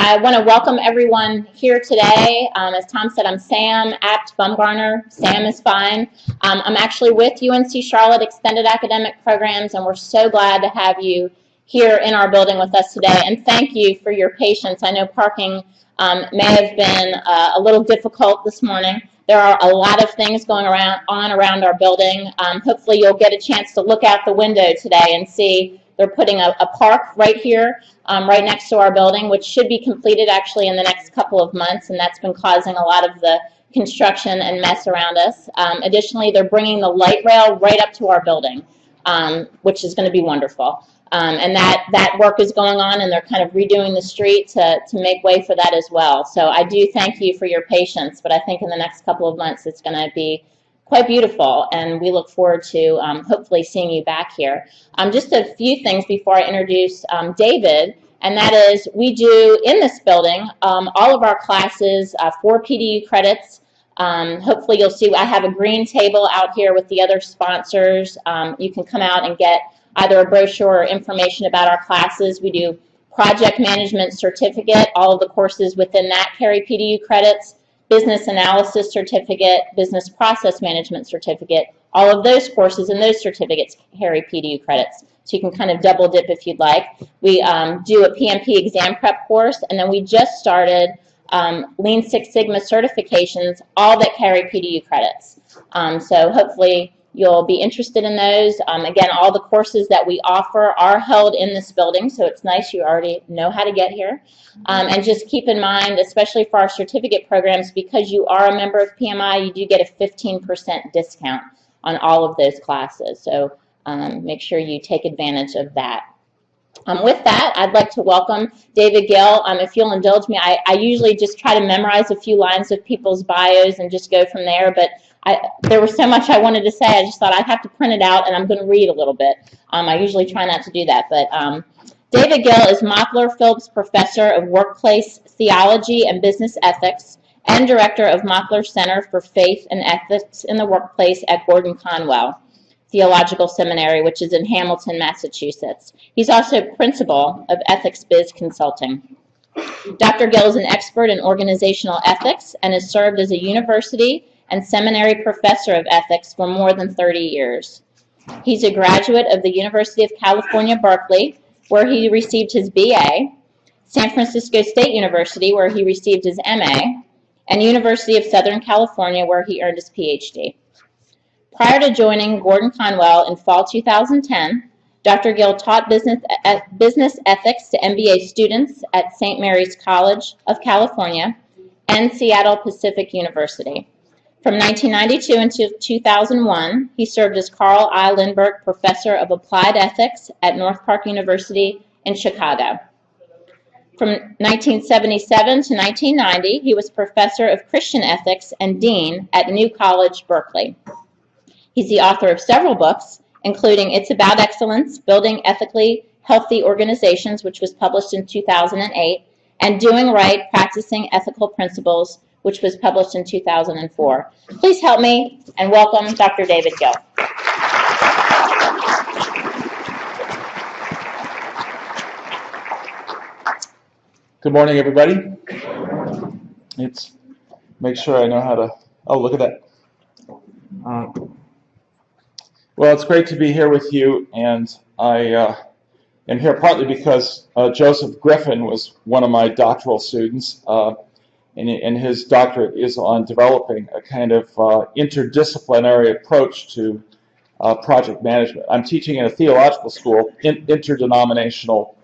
I want to welcome everyone here today. As Tom said, I'm Sam Apt-Bumgarner. Sam is fine. I'm actually with UNC Charlotte Extended Academic Programs, and we're so glad to have you here in our building with us today. And thank you for your patience. I know parking may have been a little difficult this morning. There are a lot of things going on around our building. Hopefully you'll get a chance to look out the window today and see they're putting a park right here, right next to our building, which should be completed actually in the next couple of months, and that's been causing a lot of the construction and mess around us. Additionally, they're bringing the light rail right up to our building, which is going to be wonderful. And that work is going on, and they're kind of redoing the street to make way for that as well. So I do thank you for your patience, but I think in the next couple of months it's going to be quite beautiful, and we look forward to hopefully seeing you back here. Just a few things before I introduce David, and that is we do in this building all of our classes 4 PDU credits. Hopefully you'll see I have a green table out here with the other sponsors. You can come out and get either a brochure or information about our classes. We do project management certificate. All of the courses within that carry PDU credits. Business analysis certificate, business process management certificate. All of those courses and those certificates carry PDU credits. So you can kind of double dip if you'd like. We do a PMP exam prep course, and then we just started Lean Six Sigma certifications, all that carry PDU credits. So hopefully you'll be interested in those. Again, all the courses that we offer are held in this building, so it's nice you already know how to get here. And just keep in mind, especially for our certificate programs, because you are a member of PMI, you do get a 15% discount on all of those classes. So make sure you take advantage of that. With that, I'd like to welcome David Gill. If you'll indulge me, I usually just try to memorize a few lines of people's bios and just go from there, but there was so much I wanted to say, I just thought I'd have to print it out, and I'm going to read a little bit. I usually try not to do that, but David Gill is Mockler Phillips Professor of Workplace Theology and Business Ethics and Director of Mockler Center for Faith and Ethics in the Workplace at Gordon Conwell Theological Seminary, which is in Hamilton, Massachusetts. He's also Principal of Ethics Biz Consulting. Dr. Gill is an expert in organizational ethics and has served as a university and seminary professor of ethics for more than 30 years. He's a graduate of the University of California, Berkeley, where he received his BA, San Francisco State University, where he received his MA, and University of Southern California, where he earned his PhD. Prior to joining Gordon Conwell in fall 2010, Dr. Gill taught business ethics to MBA students at St. Mary's College of California and Seattle Pacific University. From 1992 until 2001, he served as Carl I. Lindbergh Professor of Applied Ethics at North Park University in Chicago. From 1977 to 1990, he was Professor of Christian Ethics and Dean at New College, Berkeley. He's the author of several books, including It's About Excellence, Building Ethically Healthy Organizations, which was published in 2008, and Doing Right, Practicing Ethical Principles, which was published in 2004. Please help me and welcome Dr. David Gill. Good morning, everybody. Make sure I know how to, oh, look at that. Well, it's great to be here with you, and I am here partly because Joseph Griffin was one of my doctoral students, and his doctorate is on developing a kind of interdisciplinary approach to project management. I'm teaching in a theological school, interdenominational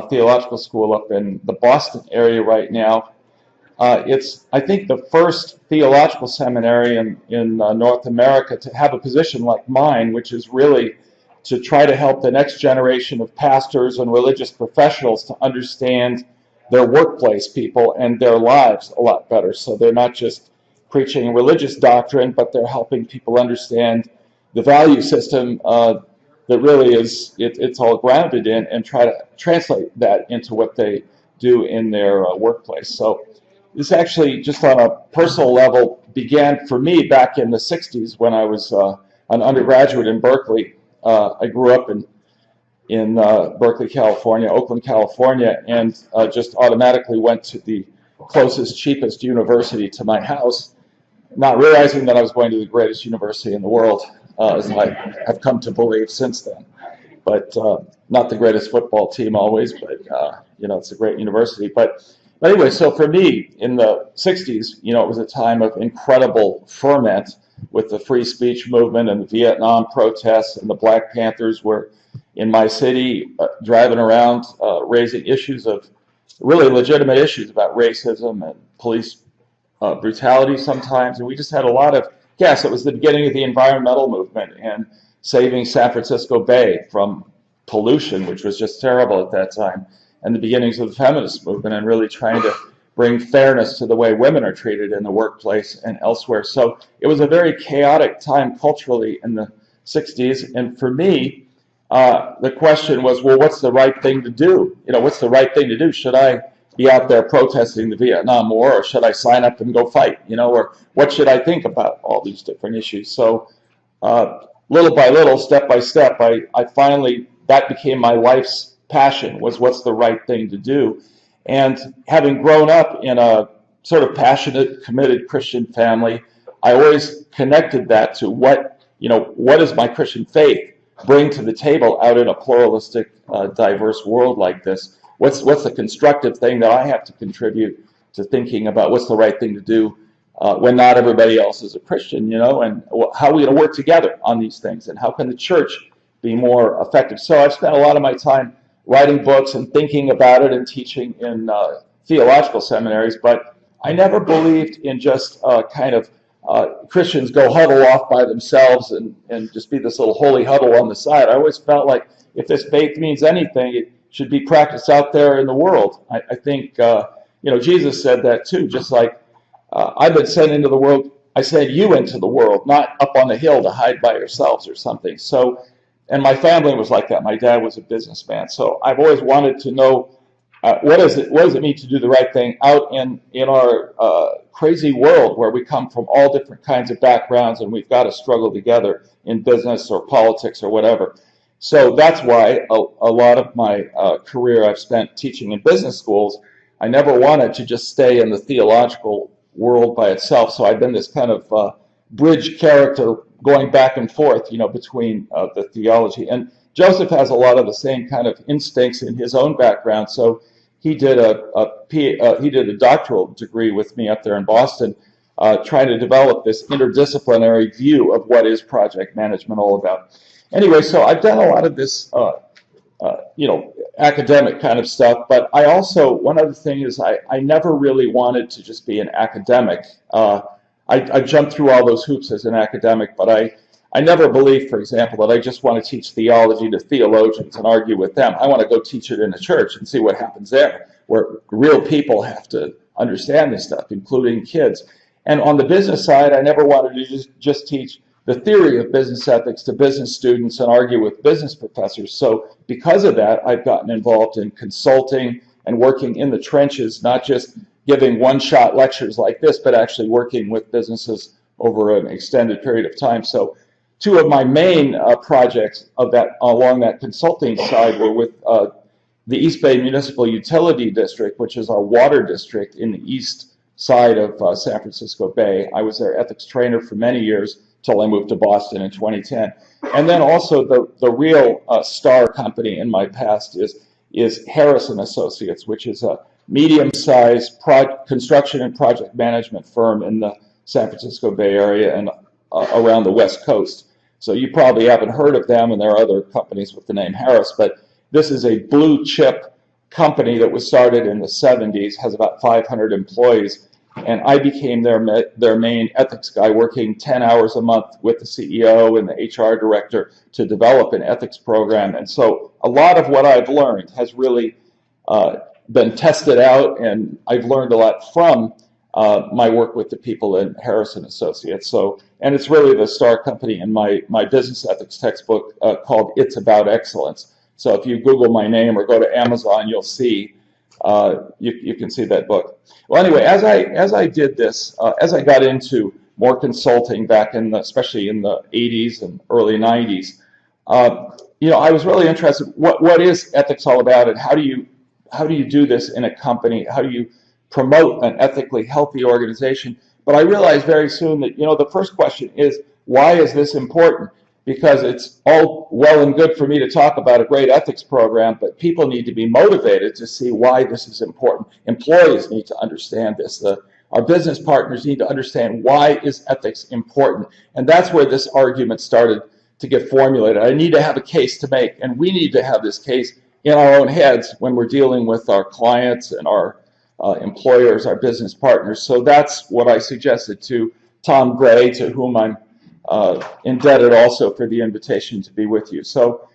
theological school up in the Boston area right now. It's, I think, the first theological seminary in North America to have a position like mine, which is really to try to help the next generation of pastors and religious professionals to understand their workplace people and their lives a lot better. So they're not just preaching religious doctrine, but they're helping people understand the value system that really is, it's all grounded in, and try to translate that into what they do in their workplace. So this actually, just on a personal level, began for me back in the 60s when I was an undergraduate in Berkeley. I grew up in Berkeley, California, Oakland, California, and just automatically went to the closest, cheapest university to my house, not realizing that I was going to the greatest university in the world, as I have come to believe since then. But not the greatest football team always, but it's a great university. But anyway, so for me, in the 60s, it was a time of incredible ferment with the free speech movement and the Vietnam protests, and the Black Panthers were in my city driving around raising issues of really legitimate issues about racism and police brutality sometimes. And we just had a lot of gas. It was the beginning of the environmental movement and saving San Francisco Bay from pollution, which was just terrible at that time, and the beginnings of the feminist movement, and really trying to bring fairness to the way women are treated in the workplace and elsewhere. So it was a very chaotic time culturally in the 60s, and for me, the question was, well, what's the right thing to do? What's the right thing to do? Should I be out there protesting the Vietnam War, or should I sign up and go fight? Or what should I think about all these different issues? So little by little, step by step, I finally, that became my life's passion, was what's the right thing to do. And having grown up in a sort of passionate, committed Christian family, I always connected that to what does my Christian faith bring to the table out in a pluralistic, diverse world like this? What's the constructive thing that I have to contribute to thinking about what's the right thing to do when not everybody else is a Christian, and how are we going to work together on these things, and how can the church be more effective? So I've spent a lot of my time writing books and thinking about it and teaching in theological seminaries, but I never believed in just Christians go huddle off by themselves and just be this little holy huddle on the side. I always felt like if this faith means anything, it should be practiced out there in the world. I think, Jesus said that too, just like I've been sent into the world, I sent you into the world, not up on the hill to hide by yourselves or something. So, and my family was like that. My dad was a businessman. So I've always wanted to know what does it mean to do the right thing out in our crazy world where we come from all different kinds of backgrounds and we've got to struggle together in business or politics or whatever. So that's why a lot of my career I've spent teaching in business schools. I never wanted to just stay in the theological world by itself. So I've been this kind of bridge character going back and forth, between the theology. And Joseph has a lot of the same kind of instincts in his own background. So he did a doctoral degree with me up there in Boston, trying to develop this interdisciplinary view of what is project management all about. Anyway, so I've done a lot of this, academic kind of stuff, but I also, one other thing is I never really wanted to just be an academic. I jumped through all those hoops as an academic, but I never believed, for example, that I just want to teach theology to theologians and argue with them. I want to go teach it in a church and see what happens there, where real people have to understand this stuff, including kids. And on the business side, I never wanted to just teach the theory of business ethics to business students and argue with business professors. So because of that, I've gotten involved in consulting and working in the trenches, not just giving one-shot lectures like this, but actually working with businesses over an extended period of time. So two of my main projects of that along that consulting side were with the East Bay Municipal Utility District, which is our water district in the east side of San Francisco Bay. I was their ethics trainer for many years till I moved to Boston in 2010. And then also the real star company in my past is Harris & Associates, which is a medium-sized construction and project management firm in the San Francisco Bay Area and around the West Coast. So you probably haven't heard of them, and there are other companies with the name Harris, but this is a blue chip company that was started in the 70s, has about 500 employees, and I became their main ethics guy, working 10 hours a month with the CEO and the HR director to develop an ethics program. And so a lot of what I've learned has really been tested out, and I've learned a lot from my work with the people in Harris & Associates. So, and it's really the star company in my business ethics textbook called It's About Excellence. So if you Google my name or go to Amazon, you'll see, you can see that book. Well, anyway, as I did this, as I got into more consulting back in especially in the 80s and early 90s, I was really interested. What is ethics all about, and how do you do this in a company? How do you promote an ethically healthy organization? But I realized very soon that the first question is, why is this important? Because it's all well and good for me to talk about a great ethics program, but people need to be motivated to see why this is important. Employees need to understand this. Our business partners need to understand why is ethics important. And that's where this argument started to get formulated. I need to have a case to make, and we need to have this case in our own heads when we're dealing with our clients and our employers, our business partners. So that's what I suggested to Tom Gray, to whom I'm indebted also for the invitation to be with you. So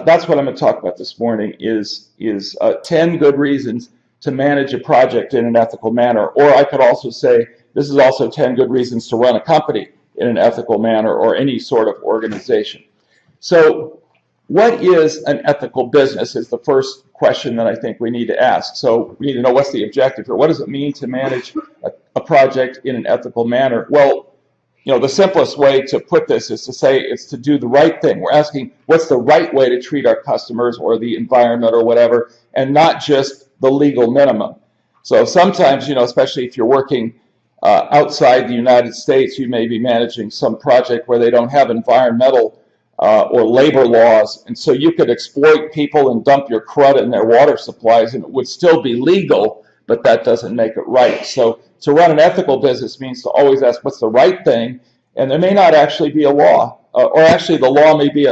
that's what I'm going to talk about this morning is 10 good reasons to manage a project in an ethical manner. Or I could also say this is also 10 good reasons to run a company in an ethical manner, or any sort of organization. So what is an ethical business is the first question that I think we need to ask. So we need to know, what's the objective here? What does it mean to manage a project in an ethical manner? Well, the simplest way to put this is to say it's to do the right thing. We're asking, what's the right way to treat our customers or the environment or whatever, and not just the legal minimum. So sometimes, especially if you're working outside the United States, you may be managing some project where they don't have environmental or labor laws, and so you could exploit people and dump your crud in their water supplies, and it would still be legal, but that doesn't make it right. So to run an ethical business means to always ask, what's the right thing? And there may not actually be a law, or actually the law may be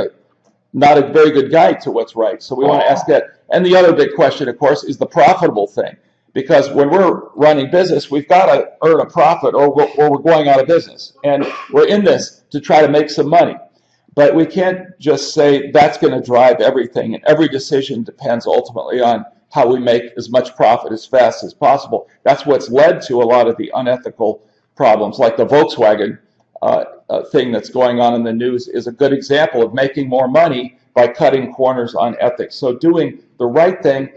not a very good guide to what's right. So we want to ask that. And the other big question, of course, is the profitable thing. Because when we're running business, we've got to earn a profit, or we're going out of business. And we're in this to try to make some money. But we can't just say that's going to drive everything. And every decision depends ultimately on how we make as much profit as fast as possible. That's what's led to a lot of the unethical problems, like the Volkswagen thing that's going on in the news is a good example of making more money by cutting corners on ethics. So doing the right thing,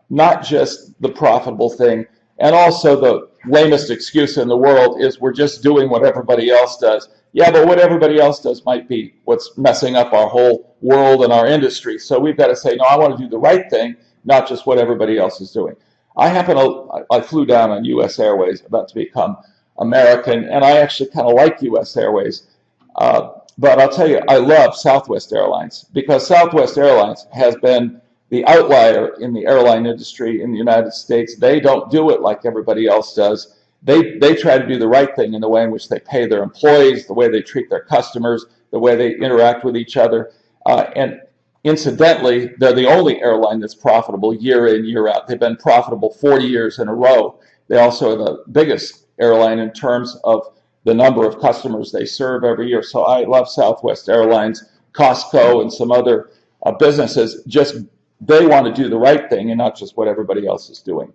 not just the profitable thing. And also the lamest excuse in the world is we're just doing what everybody else does. Yeah, but what everybody else does might be what's messing up our whole world and our industry. So we've got to say, no, I want to do the right thing, not just what everybody else is doing. I flew down on U.S. Airways, about to become American, and I actually kind of like U.S. Airways. But I'll tell you, I love Southwest Airlines, because Southwest Airlines has been the outlier in the airline industry in the United States. They don't do it like everybody else does. They try to do the right thing in the way in which they pay their employees, the way they treat their customers, the way they interact with each other. And incidentally, they're the only airline that's profitable year in, year out. They've been profitable 40 years in a row. They also are the biggest airline in terms of the number of customers they serve every year. So I love Southwest Airlines, Costco, and some other businesses. They want to do the right thing and not just what everybody else is doing.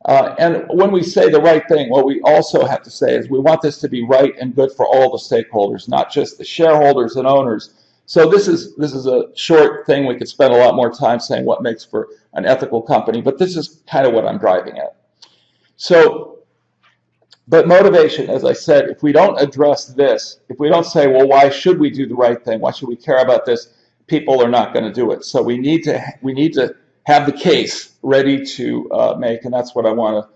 And when we say the right thing, what we also have to say is we want this to be right and good for all the stakeholders, not just the shareholders and owners. So this is a short thing. We could spend a lot more time saying what makes for an ethical company, but this is kind of what I'm driving at. So, but motivation, as I said, if we don't address this, if we don't say, well, why should we do the right thing? Why should we care about this? People are not going to do it. So we need to have the case ready to make, and that's what I want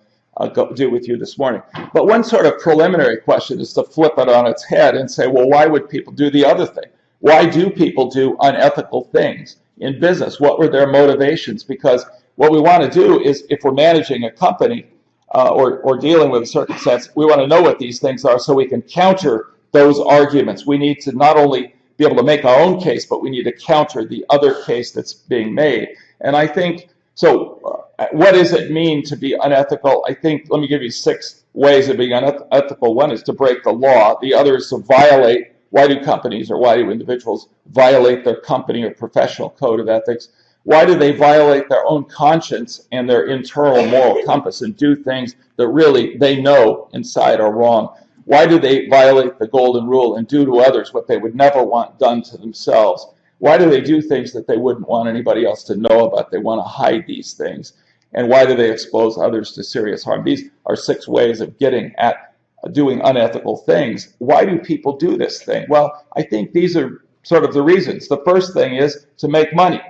to do with you this morning. But one sort of preliminary question is to flip it on its head and say, well, why would people do the other thing? Why do people do unethical things in business? What were their motivations? Because what we want to do is, if we're managing a company or dealing with a circumstance, we want to know what these things are so we can counter those arguments. We need to not only be able to make our own case, but we need to counter the other case that's being made. And I think, so what does it mean to be unethical? I think, let me give you 6 ways of being unethical. One is to break the law. The other is to violate. Why do companies or why do individuals violate their company or professional code of ethics? Why do they violate their own conscience and their internal moral compass and do things that really they know inside are wrong? Why do they violate the golden rule and do to others what they would never want done to themselves? Why do they do things that they wouldn't want anybody else to know about? They want to hide these things. And why do they expose others to serious harm? These are 6 ways of getting at doing unethical things. Why do people do this thing? Well, I think these are sort of the reasons. The first thing is to make money.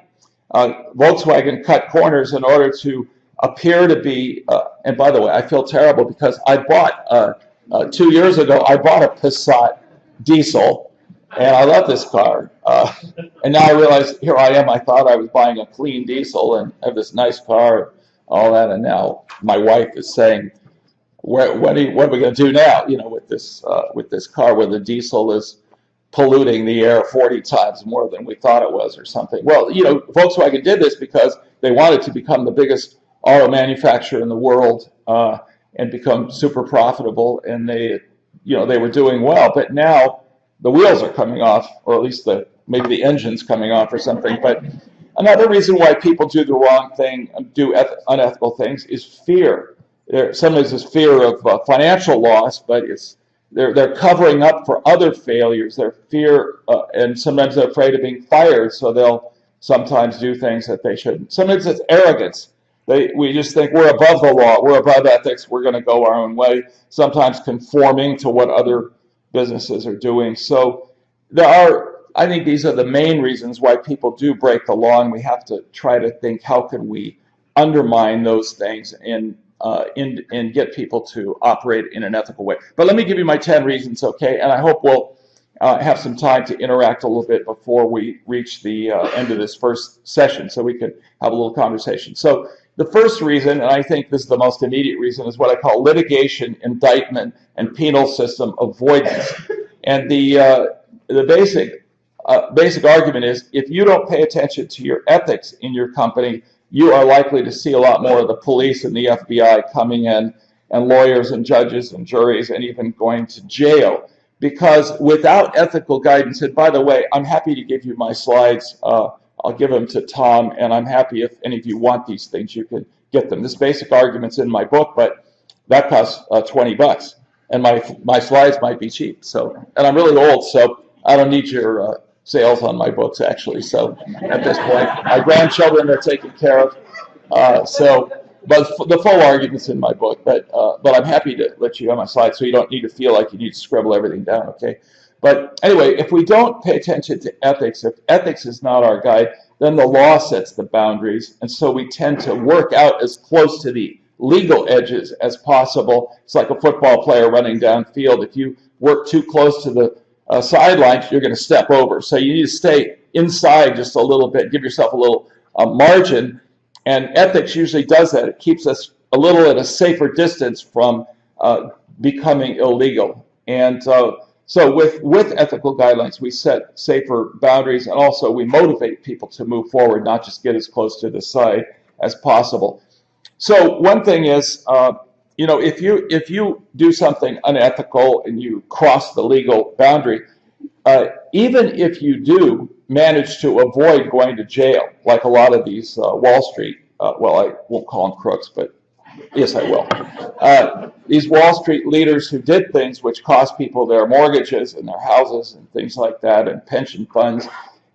Volkswagen cut corners in order to appear to be, and by the way, I feel terrible because I bought, 2 years ago, I bought a Passat diesel, and I love this car. And now I realize, here I am, I thought I was buying a clean diesel and have this nice car, all that, and now my wife is saying, what are we going to do now, with this car where the diesel is polluting the air 40 times more than we thought it was or something. Well, Volkswagen did this because they wanted to become the biggest auto manufacturer in the world and become super profitable, and they were doing well, but now the wheels are coming off, or at least maybe the engine's coming off or something. But another reason why people do the wrong thing, do unethical things, is fear. Sometimes it's fear of financial loss, but they're covering up for other failures. Their fear, and sometimes they're afraid of being fired, so they'll sometimes do things that they shouldn't. Sometimes it's arrogance. We just think we're above the law, we're above ethics, we're going to go our own way, sometimes conforming to what other businesses are doing. So I think these are the main reasons why people do break the law, and we have to try to think, how can we undermine those things and get people to operate in an ethical way. But let me give you my 10 reasons, okay? And I hope we'll have some time to interact a little bit before we reach the end of this first session, so we can have a little conversation. So the first reason, and I think this is the most immediate reason, is what I call litigation, indictment, and penal system avoidance. And the basic argument is, if you don't pay attention to your ethics in your company, you are likely to see a lot more of the police and the FBI coming in, and lawyers and judges and juries, and even going to jail. Because without ethical guidance, and by the way, I'm happy to give you my slides. I'll give them to Tom, and I'm happy if any of you want these things, you can get them. This basic argument's in my book, but that costs $20, and my slides might be cheap. So, and I'm really old, so I don't need your sales on my books, actually. So at this point, my grandchildren are taken care of. But the full argument's in my book. But I'm happy to let you have my slides, so you don't need to feel like you need to scribble everything down, okay? But anyway, if we don't pay attention to ethics, if ethics is not our guide, then the law sets the boundaries, and so we tend to work out as close to the legal edges as possible. It's like a football player running downfield. If you work too close to the sidelines, you're going to step over. So you need to stay inside just a little bit, give yourself a little margin, and ethics usually does that. It keeps us a little at a safer distance from becoming illegal. And so with ethical guidelines, we set safer boundaries, and also we motivate people to move forward, not just get as close to the side as possible. So one thing is, if you do something unethical and you cross the legal boundary, even if you do manage to avoid going to jail, like a lot of these Wall Street, well, I won't call them crooks, but yes, I will. These Wall Street leaders who did things which cost people their mortgages and their houses and things like that, and pension funds,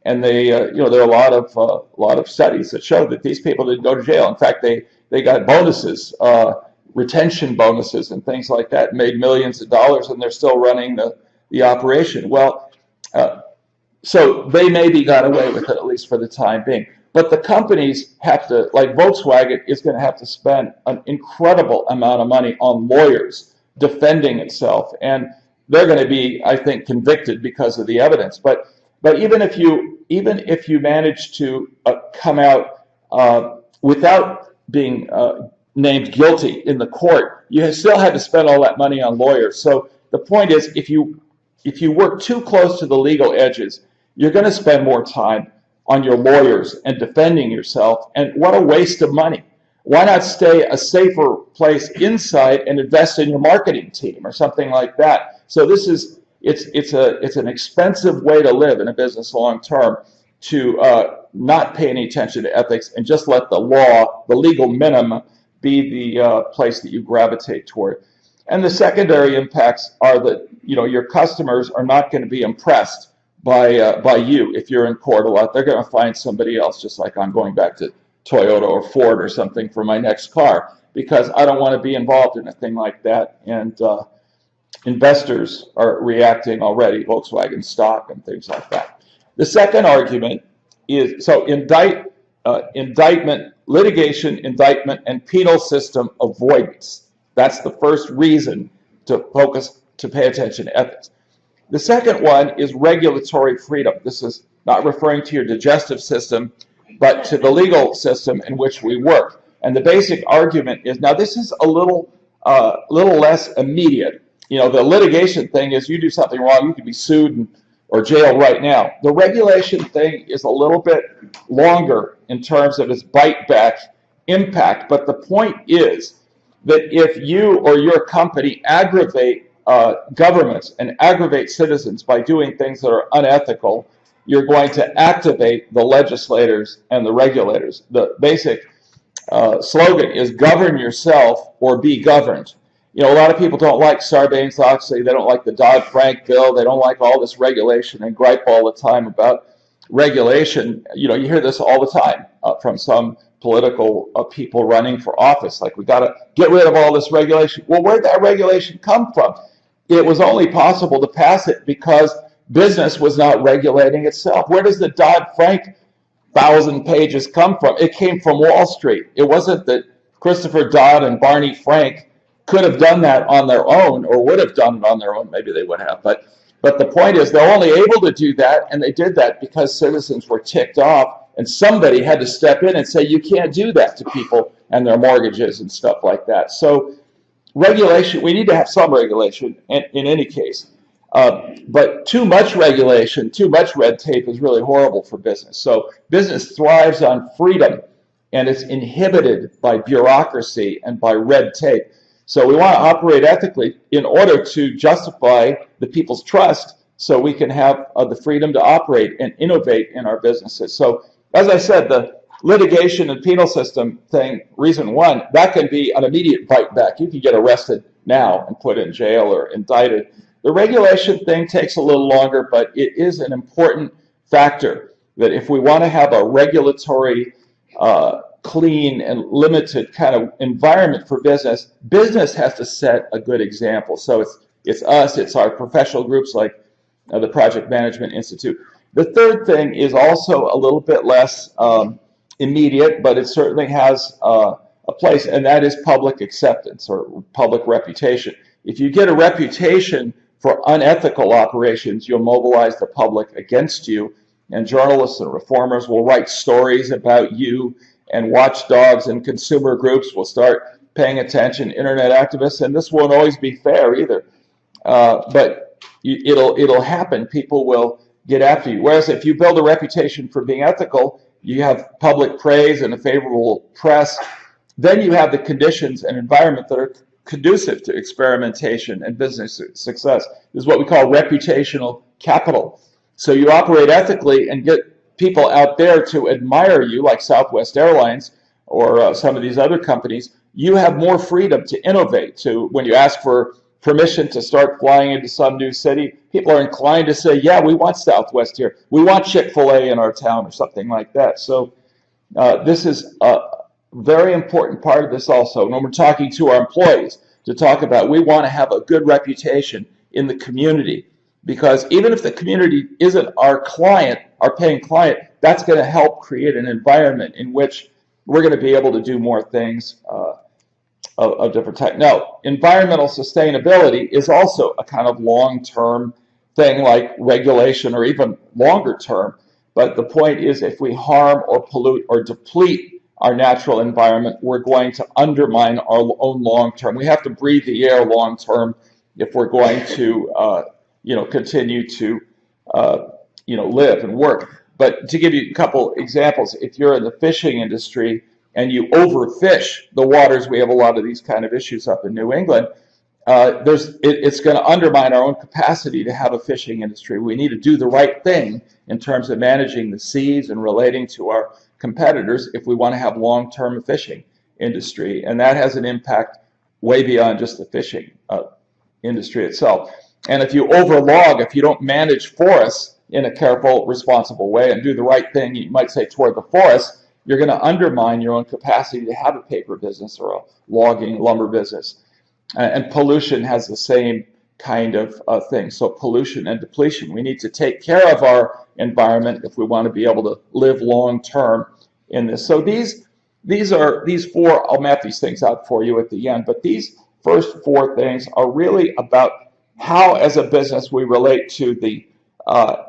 and there are a lot of studies that show that these people didn't go to jail. In fact, they got bonuses, retention bonuses, and things like that, made millions of dollars, and they're still running the operation. Well, so they maybe got away with it, at least for the time being. But the companies have to, like Volkswagen is going to have to spend an incredible amount of money on lawyers defending itself. And they're going to be, I think, convicted because of the evidence. But even if you manage to come out without being named guilty in the court, you still had to spend all that money on lawyers. So the point is, if you work too close to the legal edges, you're going to spend more time on your lawyers and defending yourself, and what a waste of money. Why not stay a safer place inside and invest in your marketing team or something like that? So it's an expensive way to live in a business long term, to not pay any attention to ethics and just let the law, the legal minimum, be the place that you gravitate toward. And the secondary impacts are that your customers are not going to be impressed by you if you're in court a lot. They're going to find somebody else, just like I'm going back to Toyota or Ford or something for my next car, because I don't want to be involved in a thing like that. And investors are reacting already, Volkswagen stock and things like that. The second argument is, so indictment, litigation, indictment, and penal system avoidance. That's the first reason to pay attention to ethics. The second one is regulatory freedom. This is not referring to your digestive system, but to the legal system in which we work. And the basic argument is, now this is a little less immediate. You know, the litigation thing is, you do something wrong, you could be sued or jailed right now. The regulation thing is a little bit longer in terms of its bite-back impact, but the point is that if you or your company aggravate governments and aggravate citizens by doing things that are unethical, you're going to activate the legislators and the regulators. The basic slogan is govern yourself or be governed. You know, a lot of people don't like Sarbanes-Oxley, they don't like the Dodd-Frank bill, they don't like all this regulation and gripe all the time about regulation. You know, you hear this all the time from some political people running for office, like, we got to get rid of all this regulation. Well, where'd that regulation come from? It was only possible to pass it because business was not regulating itself. Where does the Dodd-Frank 1,000 pages come from? It came from Wall Street. It wasn't that Christopher Dodd and Barney Frank could have done that on their own, or would have done it on their own. Maybe they would have, but the point is, they're only able to do that, and they did that because citizens were ticked off, and somebody had to step in and say, you can't do that to people and their mortgages and stuff like that. So regulation, we need to have some regulation in any case. But too much regulation, too much red tape is really horrible for business. So business thrives on freedom, and it's inhibited by bureaucracy and by red tape. So we want to operate ethically in order to justify the people's trust, so we can have the freedom to operate and innovate in our businesses. So as I said, the litigation and penal system thing, reason one, that can be an immediate bite back. You can get arrested now and put in jail or indicted. The regulation thing takes a little longer, but it is an important factor that if we want to have a regulatory, clean and limited kind of environment for business, business has to set a good example. So it's us, it's our professional groups like the Project Management Institute. The third thing is also a little bit less immediate, but it certainly has a place, and that is public acceptance or public reputation. If you get a reputation for unethical operations, you'll mobilize the public against you, and journalists and reformers will write stories about you, and watchdogs and consumer groups will start paying attention, internet activists, and this won't always be fair either. But it'll happen. People will get after you. Whereas if you build a reputation for being ethical, you have public praise and a favorable press, then you have the conditions and environment that are conducive to experimentation and business success. This is what we call reputational capital. So you operate ethically and get people out there to admire you, like Southwest Airlines or some of these other companies. You have more freedom to innovate. When you ask for permission to start flying into some new city, people are inclined to say, yeah, we want Southwest here. We want Chick-fil-A in our town or something like that. So this is a very important part of this also. When we're talking to our employees, to talk about, we want to have a good reputation in the community. Because even if the community isn't our client, our paying client, that's going to help create an environment in which we're going to be able to do more things of different type. Now, environmental sustainability is also a kind of long-term thing like regulation, or even longer term. But the point is, if we harm or pollute or deplete our natural environment, we're going to undermine our own long-term. We have to breathe the air long-term if we're going to continue to live and work. But to give you a couple examples, if you're in the fishing industry and you overfish the waters, we have a lot of these kind of issues up in New England, it's going to undermine our own capacity to have a fishing industry. We need to do the right thing in terms of managing the seas and relating to our competitors if we want to have long-term fishing industry. And that has an impact way beyond just the fishing industry itself. And if you overlog, if you don't manage forests in a careful, responsible way and do the right thing, you might say, toward the forest, you're going to undermine your own capacity to have a paper business or a logging lumber business. And pollution has the same kind of thing. So pollution and depletion. We need to take care of our environment if we want to be able to live long term in this. So these four, I'll map these things out for you at the end, but these first four things are really about how as a business we relate to the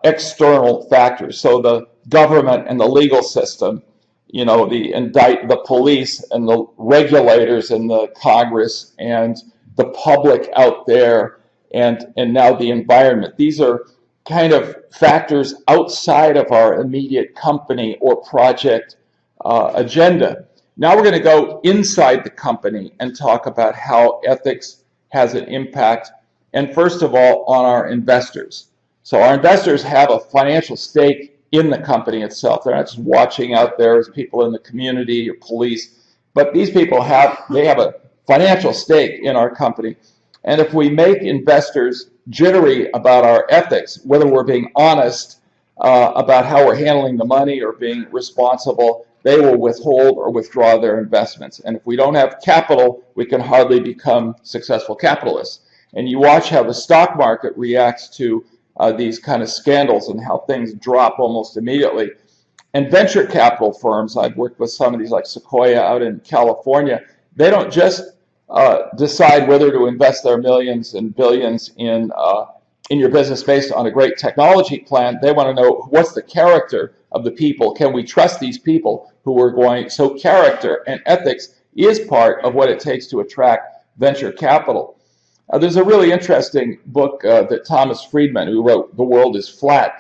external factors. So the government and the legal system, you know, the police and the regulators and the Congress and the public out there, and now the environment. These are kind of factors outside of our immediate company or project agenda. Now we're going to go inside the company and talk about how ethics has an impact, and first of all, on our investors. So our investors have a financial stake in the company itself. They're not just watching out there as people in the community or police, but these people have a financial stake in our company. And if we make investors jittery about our ethics, whether we're being honest about how we're handling the money or being responsible, they will withhold or withdraw their investments. And if we don't have capital, we can hardly become successful capitalists. And you watch how the stock market reacts to these kind of scandals and how things drop almost immediately. And venture capital firms, I've worked with some of these like Sequoia out in California, they don't just decide whether to invest their millions and billions in your business based on a great technology plan. They want to know what's the character of the people. Can we trust these people who are going? So character and ethics is part of what it takes to attract venture capital. There's a really interesting book that Thomas Friedman, who wrote The World is Flat,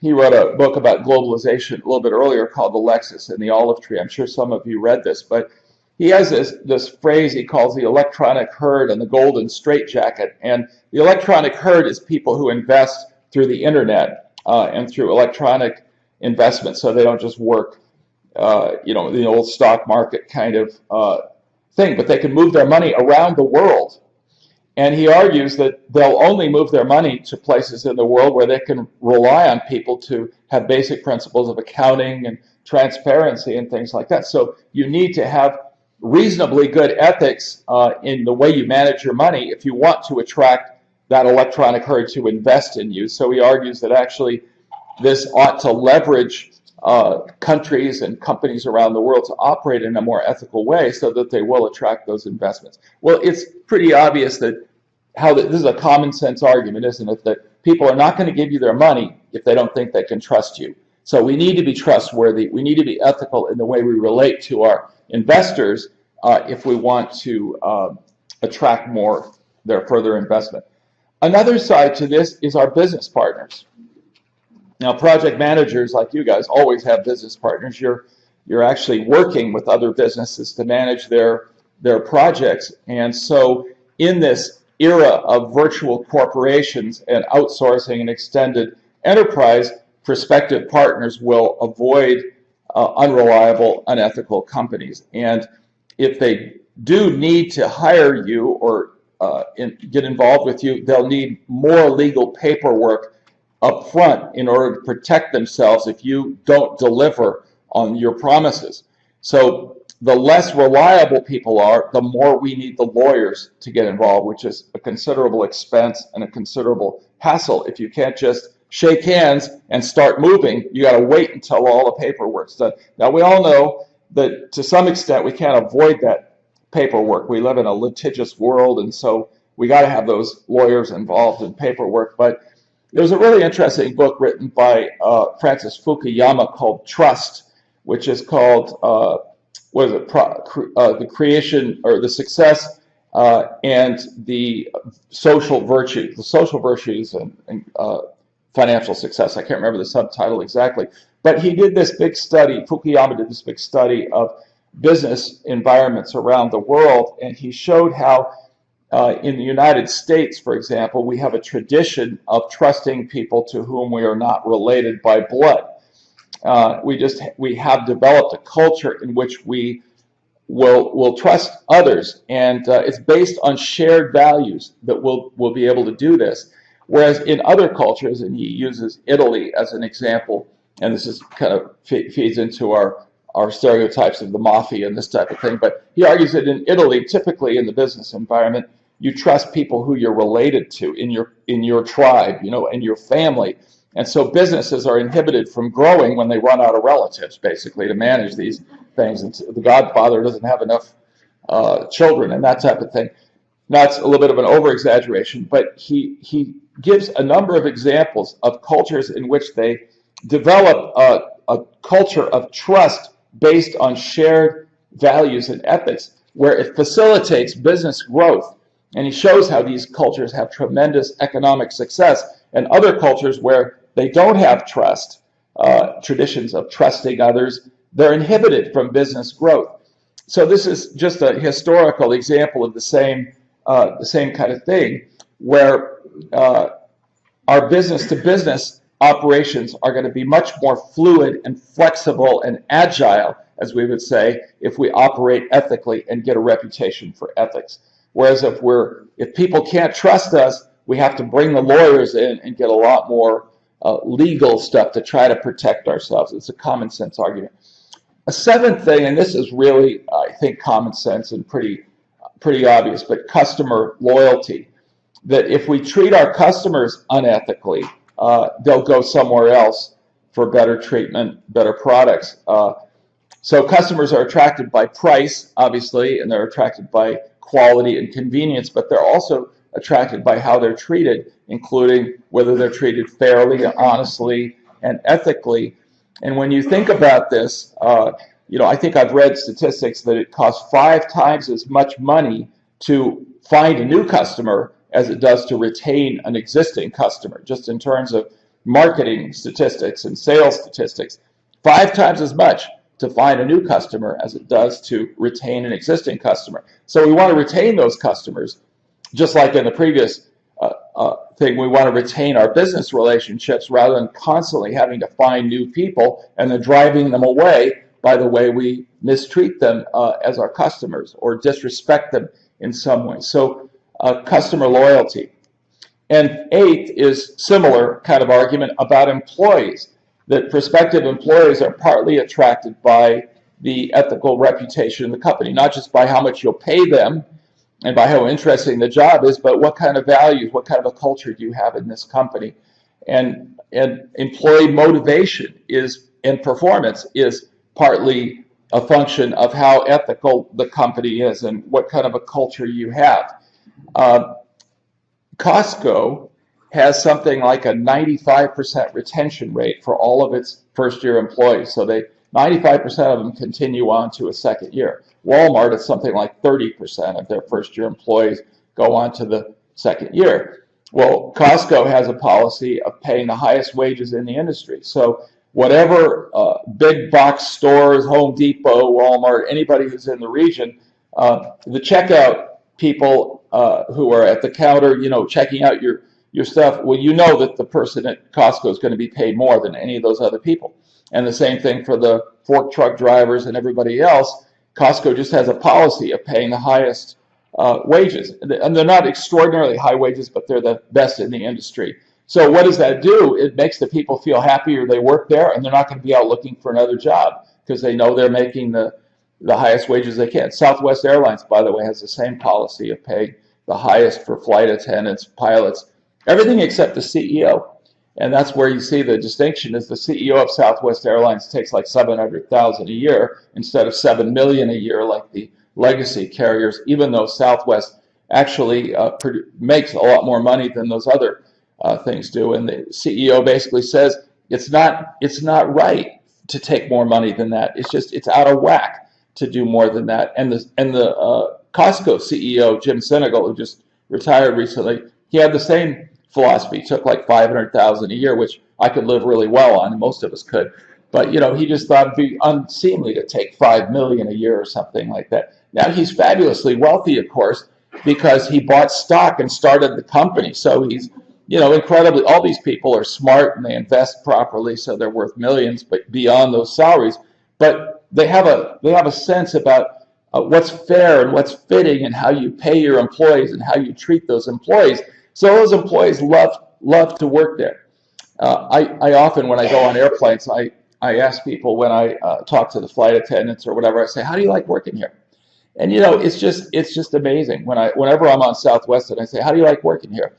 he wrote a book about globalization a little bit earlier called The Lexus and the Olive Tree. I'm sure some of you read this, but he has this phrase he calls the electronic herd and the golden straitjacket. And the electronic herd is people who invest through the internet and through electronic investments, so they don't just work, the old stock market kind of thing, but they can move their money around the world. And he argues that they'll only move their money to places in the world where they can rely on people to have basic principles of accounting and transparency and things like that. So you need to have reasonably good ethics in the way you manage your money if you want to attract that electronic herd to invest in you. So he argues that actually this ought to leverage countries and companies around the world to operate in a more ethical way so that they will attract those investments. Well, it's pretty obvious that this is a common sense argument, isn't it? That people are not going to give you their money if they don't think they can trust you. So we need to be trustworthy. We need to be ethical in the way we relate to our investors if we want to attract their further investment. Another side to this is our business partners. Now, project managers like you guys always have business partners. You're actually working with other businesses to manage their projects. And so in this era of virtual corporations and outsourcing and extended enterprise, prospective partners will avoid unreliable, unethical companies. And if they do need to hire you or get involved with you, they'll need more legal paperwork up front in order to protect themselves if you don't deliver on your promises. So the less reliable people are, the more we need the lawyers to get involved, which is a considerable expense and a considerable hassle. If you can't just shake hands and start moving, you got to wait until all the paperwork's done. Now, we all know that to some extent we can't avoid that paperwork. We live in a litigious world, and so we got to have those lawyers involved in paperwork. But there's a really interesting book written by Francis Fukuyama called Trust, which is called, the creation or the success and the social virtues and financial success. I can't remember the subtitle exactly. But he did this big study, Fukuyama did this big study of business environments around the world, and he showed how in the United States, for example, we have a tradition of trusting people to whom we are not related by blood. We have developed a culture in which we will trust others, and it's based on shared values that we'll be able to do this. Whereas in other cultures, and he uses Italy as an example, and this is kind of feeds into our stereotypes of the mafia and this type of thing, but he argues that in Italy, typically in the business environment, You trust people who you're related to in your tribe, in your family. And so businesses are inhibited from growing when they run out of relatives, basically, to manage these things. And the Godfather doesn't have enough children and that type of thing. Now, it's a little bit of an over-exaggeration, but he gives a number of examples of cultures in which they develop a culture of trust based on shared values and ethics, where it facilitates business growth. And he shows how these cultures have tremendous economic success, and other cultures where they don't have trust, traditions of trusting others, they're inhibited from business growth. So this is just a historical example of the same kind of thing, where our business-to-business operations are going to be much more fluid and flexible and agile, as we would say, if we operate ethically and get a reputation for ethics. Whereas if people can't trust us, we have to bring the lawyers in and get a lot more legal stuff to try to protect ourselves. It's a common sense argument. A seventh thing, and this is really, I think, common sense and pretty obvious, but customer loyalty. That if we treat our customers unethically, they'll go somewhere else for better treatment, better products. So customers are attracted by price, obviously, and they're attracted by quality and convenience, but they're also attracted by how they're treated, including whether they're treated fairly, honestly, and ethically. And when you think about this, I think I've read statistics that it costs 5 times as much money to find a new customer as it does to retain an existing customer, just in terms of marketing statistics and sales statistics. 5 times as much to find a new customer as it does to retain an existing customer. So we want to retain those customers, just like in the previous thing, we want to retain our business relationships rather than constantly having to find new people and then driving them away by the way we mistreat them as our customers or disrespect them in some way. So customer loyalty. And 8th is similar kind of argument about employees, that prospective employees are partly attracted by the ethical reputation of the company, not just by how much you'll pay them and by how interesting the job is, but what kind of values, what kind of a culture do you have in this company. And employee motivation and performance is partly a function of how ethical the company is and what kind of a culture you have. Costco has something like a 95% retention rate for all of its first-year employees. So 95% of them continue on to a second year. Walmart is something like 30% of their first-year employees go on to the second year. Well, Costco has a policy of paying the highest wages in the industry. So whatever big box stores, Home Depot, Walmart, anybody who's in the region, the checkout people who are at the counter, checking out your stuff, well, that the person at Costco is going to be paid more than any of those other people. And the same thing for the fork truck drivers and everybody else. Costco just has a policy of paying the highest wages. And they're not extraordinarily high wages, but they're the best in the industry. So what does that do? It makes the people feel happier they work there, and they're not going to be out looking for another job because they know they're making the highest wages they can. Southwest Airlines, by the way, has the same policy of paying the highest for flight attendants, pilots, everything except the CEO. And that's where you see the distinction is the CEO of Southwest Airlines takes like $700,000 a year instead of $7 million a year like the legacy carriers, even though Southwest actually makes a lot more money than those other things do. And the CEO basically says it's not right to take more money than that. It's out of whack to do more than that. And the Costco CEO, Jim Sinegal, who just retired recently, he had the same philosophy. He took like $500,000 a year, which I could live really well on, and most of us could. But he just thought it'd be unseemly to take $5 million a year or something like that. Now he's fabulously wealthy, of course, because he bought stock and started the company. So he's incredibly. All these people are smart and they invest properly, so they're worth millions, but beyond those salaries. But they have a sense about what's fair and what's fitting and how you pay your employees and how you treat those employees. So those employees love to work there. I often, when I go on airplanes, I ask people when I talk to the flight attendants or whatever, I say, how do you like working here? And it's just amazing whenever I'm on Southwest and I say, how do you like working here?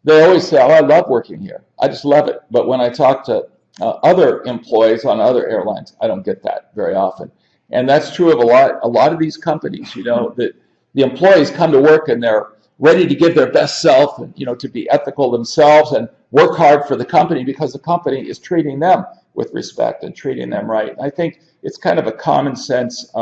They always say, oh, I love working here. I just love it. But when I talk to other employees on other airlines, I don't get that very often. And that's true of a lot of these companies, that the employees come to work and they're ready to give their best self and, to be ethical themselves and work hard for the company because the company is treating them with respect and treating them right. I think it's kind of a common sense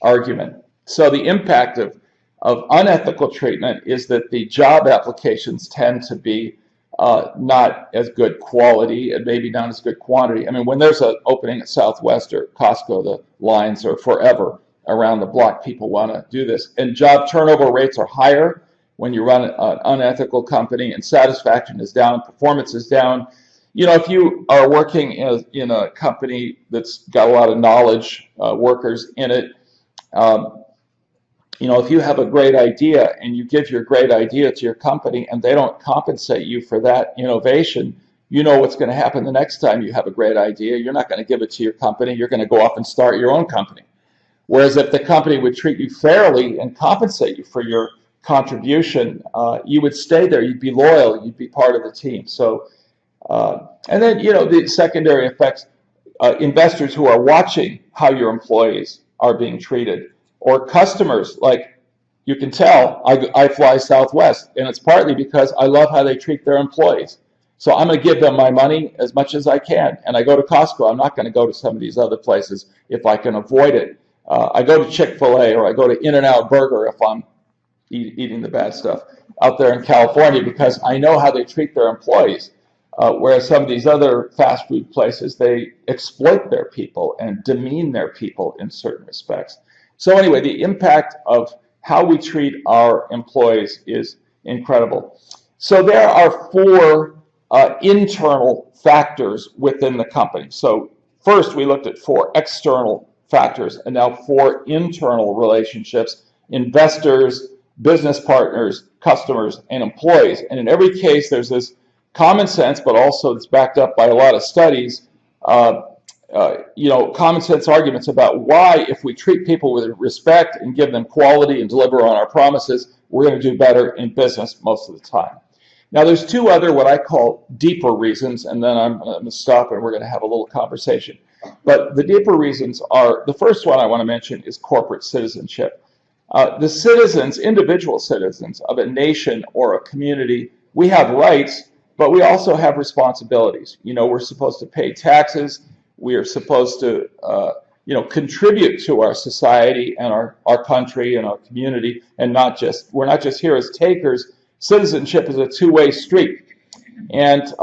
argument. So the impact of unethical treatment is that the job applications tend to be not as good quality and maybe not as good quantity. I mean, when there's an opening at Southwest or Costco, the lines are forever around the block. People want to do this. And job turnover rates are higher when you run an unethical company, and satisfaction is down, performance is down. If you are working in a company that's got a lot of knowledge workers in it, if you have a great idea and you give your great idea to your company and they don't compensate you for that innovation, what's going to happen the next time you have a great idea. You're not going to give it to your company. You're going to go off and start your own company. Whereas if the company would treat you fairly and compensate you for your contribution, you would stay there. You'd be loyal. You'd be part of the team. So, and then, the secondary effects, investors who are watching how your employees are being treated, or customers, like you can tell, I fly Southwest, and it's partly because I love how they treat their employees. So I'm going to give them my money as much as I can. And I go to Costco. I'm not going to go to some of these other places if I can avoid it. I go to Chick-fil-A or I go to In-N-Out Burger if I'm eating the bad stuff out there in California because I know how they treat their employees. Whereas some of these other fast food places, they exploit their people and demean their people in certain respects. So anyway, the impact of how we treat our employees is incredible. So there are 4 internal factors within the company. So first we looked at 4 external factors, and now 4 internal relationships: investors, business partners, customers, and employees. And in every case, there's this common sense, but also it's backed up by a lot of studies, common sense arguments about why, if we treat people with respect and give them quality and deliver on our promises, we're going to do better in business most of the time. Now, there's 2 other what I call deeper reasons, and then I'm going to stop and we're going to have a little conversation. But the deeper reasons are, the first one I want to mention is corporate citizenship. The citizens, individual citizens of a nation or a community, we have rights, but we also have responsibilities. We're supposed to pay taxes. We are supposed to, contribute to our society and our country and our community, and we're not just here as takers. Citizenship is a two-way street, and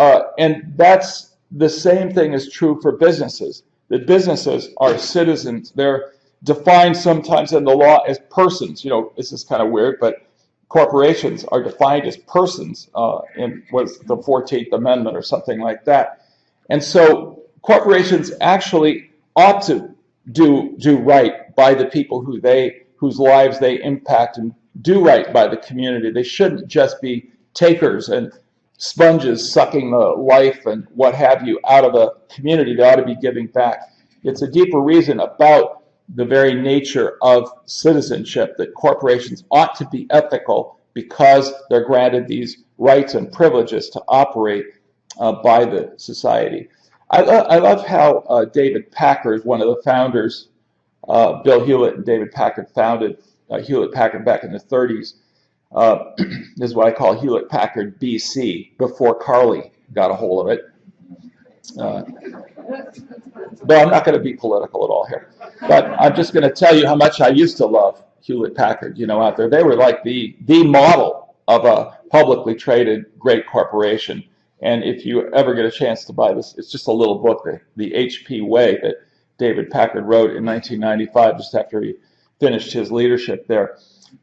that's the same thing is true for businesses. That businesses are citizens. They're defined sometimes in the law as persons. This is kind of weird, but corporations are defined as persons in what's the 14th Amendment or something like that. And so corporations actually ought to do right by the people whose lives they impact, and do right by the community. They shouldn't just be takers and sponges sucking the life and what have you out of a community. They ought to be giving back. It's a deeper reason about the very nature of citizenship that corporations ought to be ethical because they're granted these rights and privileges to operate by the society. I love how David Packard, one of the founders, Bill Hewlett and David Packard founded Hewlett-Packard back in the 30s. This is what I call Hewlett-Packard BC, before Carly got a hold of it. But I'm not going to be political at all here. But I'm just going to tell you how much I used to love Hewlett-Packard, out there. They were like the model of a publicly traded great corporation. And if you ever get a chance to buy this, it's just a little book, The HP Way, that David Packard wrote in 1995, just after he finished his leadership there.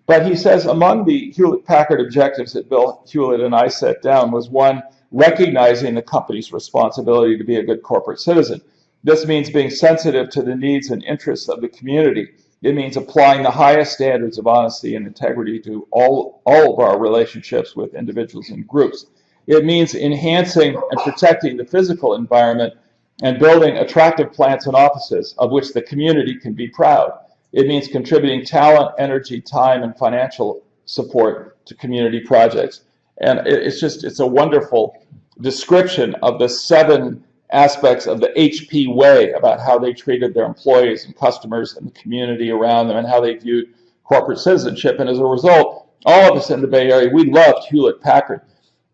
But he says among the Hewlett-Packard objectives that Bill Hewlett and I set down was one, recognizing the company's responsibility to be a good corporate citizen. This means being sensitive to the needs and interests of the community. It means applying the highest standards of honesty and integrity to all of our relationships with individuals and groups. It means enhancing and protecting the physical environment and building attractive plants and offices of which the community can be proud. It means contributing talent, energy, time, and financial support to community projects. And it's a wonderful description of the 7 aspects of the HP way about how they treated their employees and customers and the community around them and how they viewed corporate citizenship. And as a result, all of us in the Bay Area, we loved Hewlett-Packard.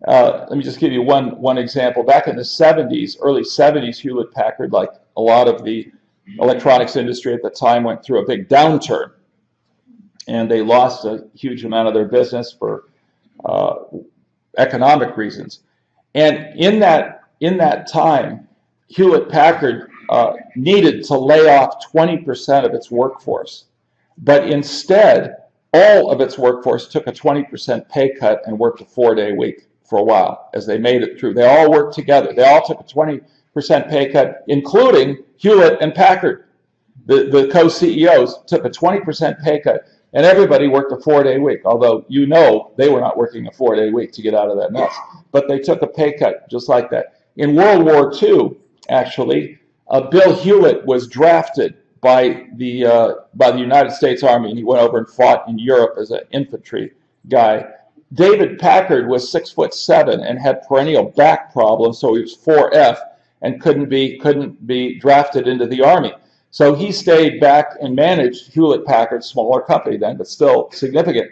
Let me just give you one example. Back in the 70s, early 70s, Hewlett-Packard, like a lot of the electronics industry at the time, went through a big downturn. And they lost a huge amount of their business for economic reasons. And in that time, Hewlett-Packard needed to lay off 20% of its workforce. But instead, all of its workforce took a 20% pay cut and worked a 4-day week for a while as they made it through. They all worked together. They all took a 20% pay cut, including Hewlett and Packard. The co-CEOs took a 20% pay cut, and everybody worked a 4-day week, although you know they were not working a 4-day week to get out of that mess. But they took a pay cut just like that. In World War II, actually, Bill Hewlett was drafted by the United States Army, and he went over and fought in Europe as an infantry guy. David Packard was 6'7" and had perennial back problems, so he was 4F and couldn't be drafted into the Army. So he stayed back and managed Hewlett-Packard, smaller company then, but still significant,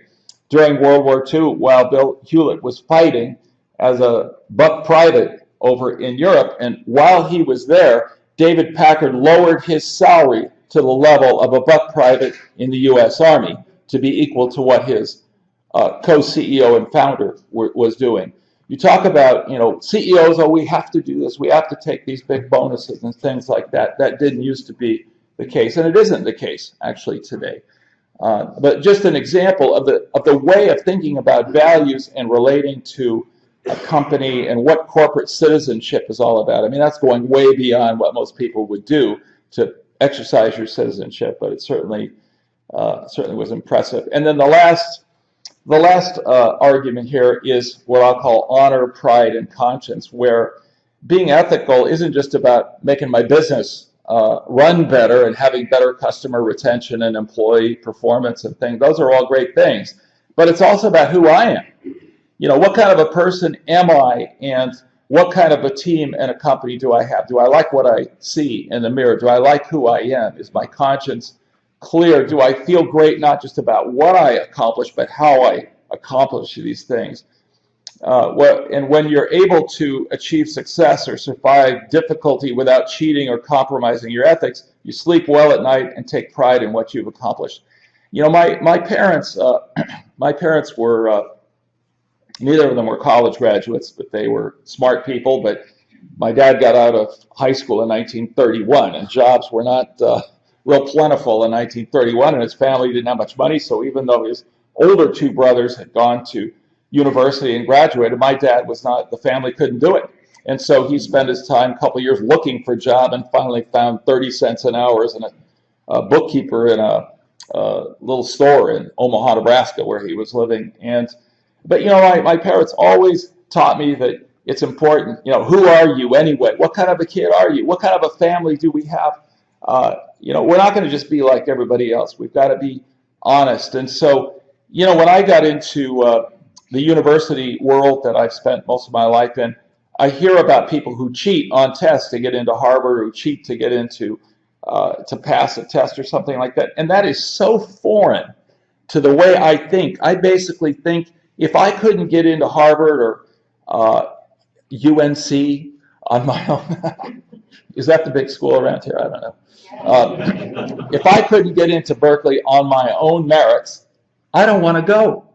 during World War II, while Bill Hewlett was fighting as a buck private over in Europe. And while he was there, David Packard lowered his salary to the level of a buck private in the U.S. Army to be equal to what his co-CEO and founder was doing. You talk about, CEOs, we have to do this, we have to take these big bonuses and things like that. That didn't used to be the case, and it isn't the case actually today. But just an example of the way of thinking about values and relating to a company and what corporate citizenship is all about. I mean, that's going way beyond what most people would do to exercise your citizenship, but it certainly was impressive. And then the last argument here is what I'll call honor, pride, and conscience, where being ethical isn't just about making my business run better and having better customer retention and employee performance and things. Those are all great things, but it's also about who I am. What kind of a person am I, and what kind of a team and a company do I have? Do I like what I see in the mirror? Do I like who I am? Is my conscience clear? Do I feel great not just about what I accomplish, but how I accomplish these things? And when you're able to achieve success or survive difficulty without cheating or compromising your ethics, you sleep well at night and take pride in what you've accomplished. My parents were neither of them were college graduates, but they were smart people. But my dad got out of high school in 1931, and jobs were not real plentiful in 1931, and his family didn't have much money. So even though his older 2 brothers had gone to university and graduated, my dad was not. The family couldn't do it, and so he spent his time, a couple of years, looking for a job, and finally found 30 cents an hour as a bookkeeper in a little store in Omaha, Nebraska, where he was living. But my parents always taught me that it's important. Who are you anyway? What kind of a kid are you? What kind of a family do we have? We're not going to just be like everybody else. We've got to be honest. And so, when I got into the university world that I've spent most of my life in, I hear about people who cheat on tests to get into Harvard, or who cheat to get into to pass a test or something like that. And that is so foreign to the way I think. I basically think, if I couldn't get into Harvard or UNC on my own, is that the big school around here? I don't know. If I couldn't get into Berkeley on my own merits, I don't want to go.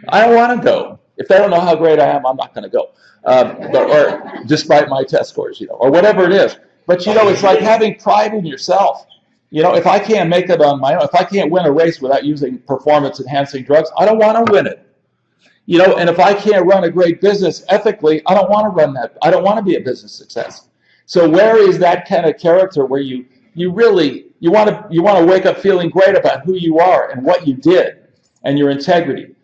I don't want to go. If they don't know how great I am, I'm not going to go. Or despite my test scores, or whatever it is. But it's like having pride in yourself. If I can't make it on my own, if I can't win a race without using performance-enhancing drugs, I don't want to win it. And if I can't run a great business ethically, I don't want to run that. I don't want to be a business success. So where is that kind of character where you want to wake up feeling great about who you are and what you did and your integrity?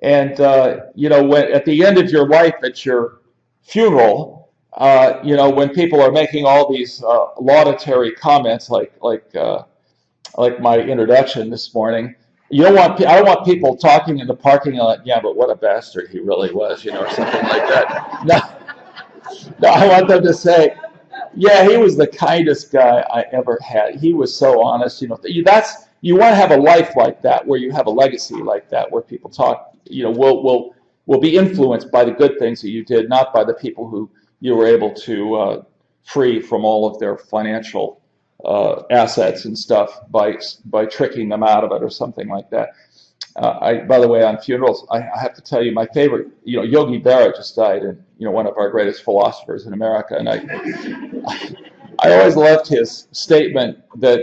And when at the end of your life at your funeral, when people are making all these laudatory comments like like my introduction this morning. I don't want people talking in the parking lot, yeah, but what a bastard he really was, or something like that. No, I want them to say, yeah, he was the kindest guy I ever had. He was so honest. You want to have a life like that, where you have a legacy like that, where people talk, will be influenced by the good things that you did, not by the people who you were able to free from all of their financial assets and stuff by tricking them out of it or something like that. By the way, on funerals, I have to tell you my favorite. Yogi Berra just died, and one of our greatest philosophers in America. And I always loved his statement that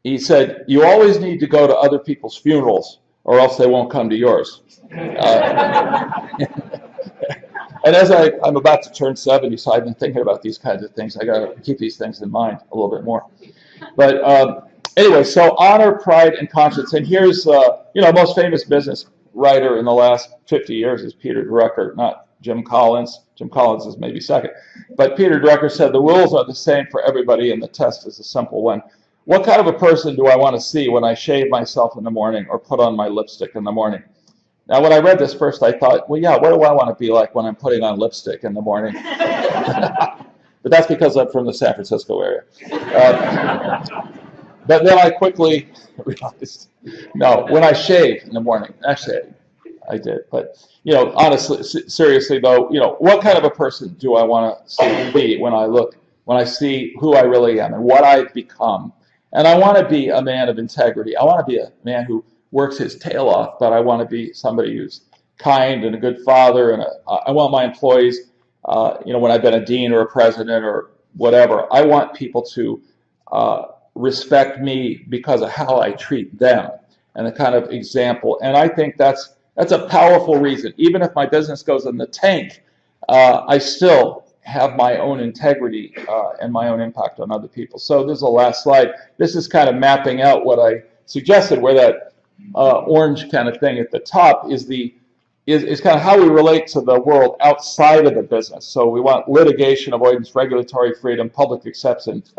he said, "You always need to go to other people's funerals, or else they won't come to yours." And as I'm about to turn 70, so I've been thinking about these kinds of things. I got to keep these things in mind a little bit more. But anyway, so honor, pride, and conscience. And here's, most famous business writer in the last 50 years is Peter Drucker, not Jim Collins. Jim Collins is maybe second. But Peter Drucker said the rules are the same for everybody, and the test is a simple one. What kind of a person do I want to see when I shave myself in the morning or put on my lipstick in the morning? Now, when I read this first, I thought, well, yeah, what do I want to be like when I'm putting on lipstick in the morning? But that's because I'm from the San Francisco area. But then I quickly realized, no, when I shave in the morning, actually I did. But, honestly, seriously though, what kind of a person do I want to be when I see who I really am and what I've become? And I want to be a man of integrity. I want to be a man who works his tail off, but I want to be somebody who's kind and a good father. And I want my employees, when I've been a dean or a president or whatever, I want people to respect me because of how I treat them and the kind of example. And I think that's a powerful reason. Even if my business goes in the tank, I still have my own integrity and my own impact on other people. So this is the last slide. This is kind of mapping out what I suggested, where that orange kind of thing at the top is kind of how we relate to the world outside of the business. So we want litigation avoidance, regulatory freedom, public acceptance,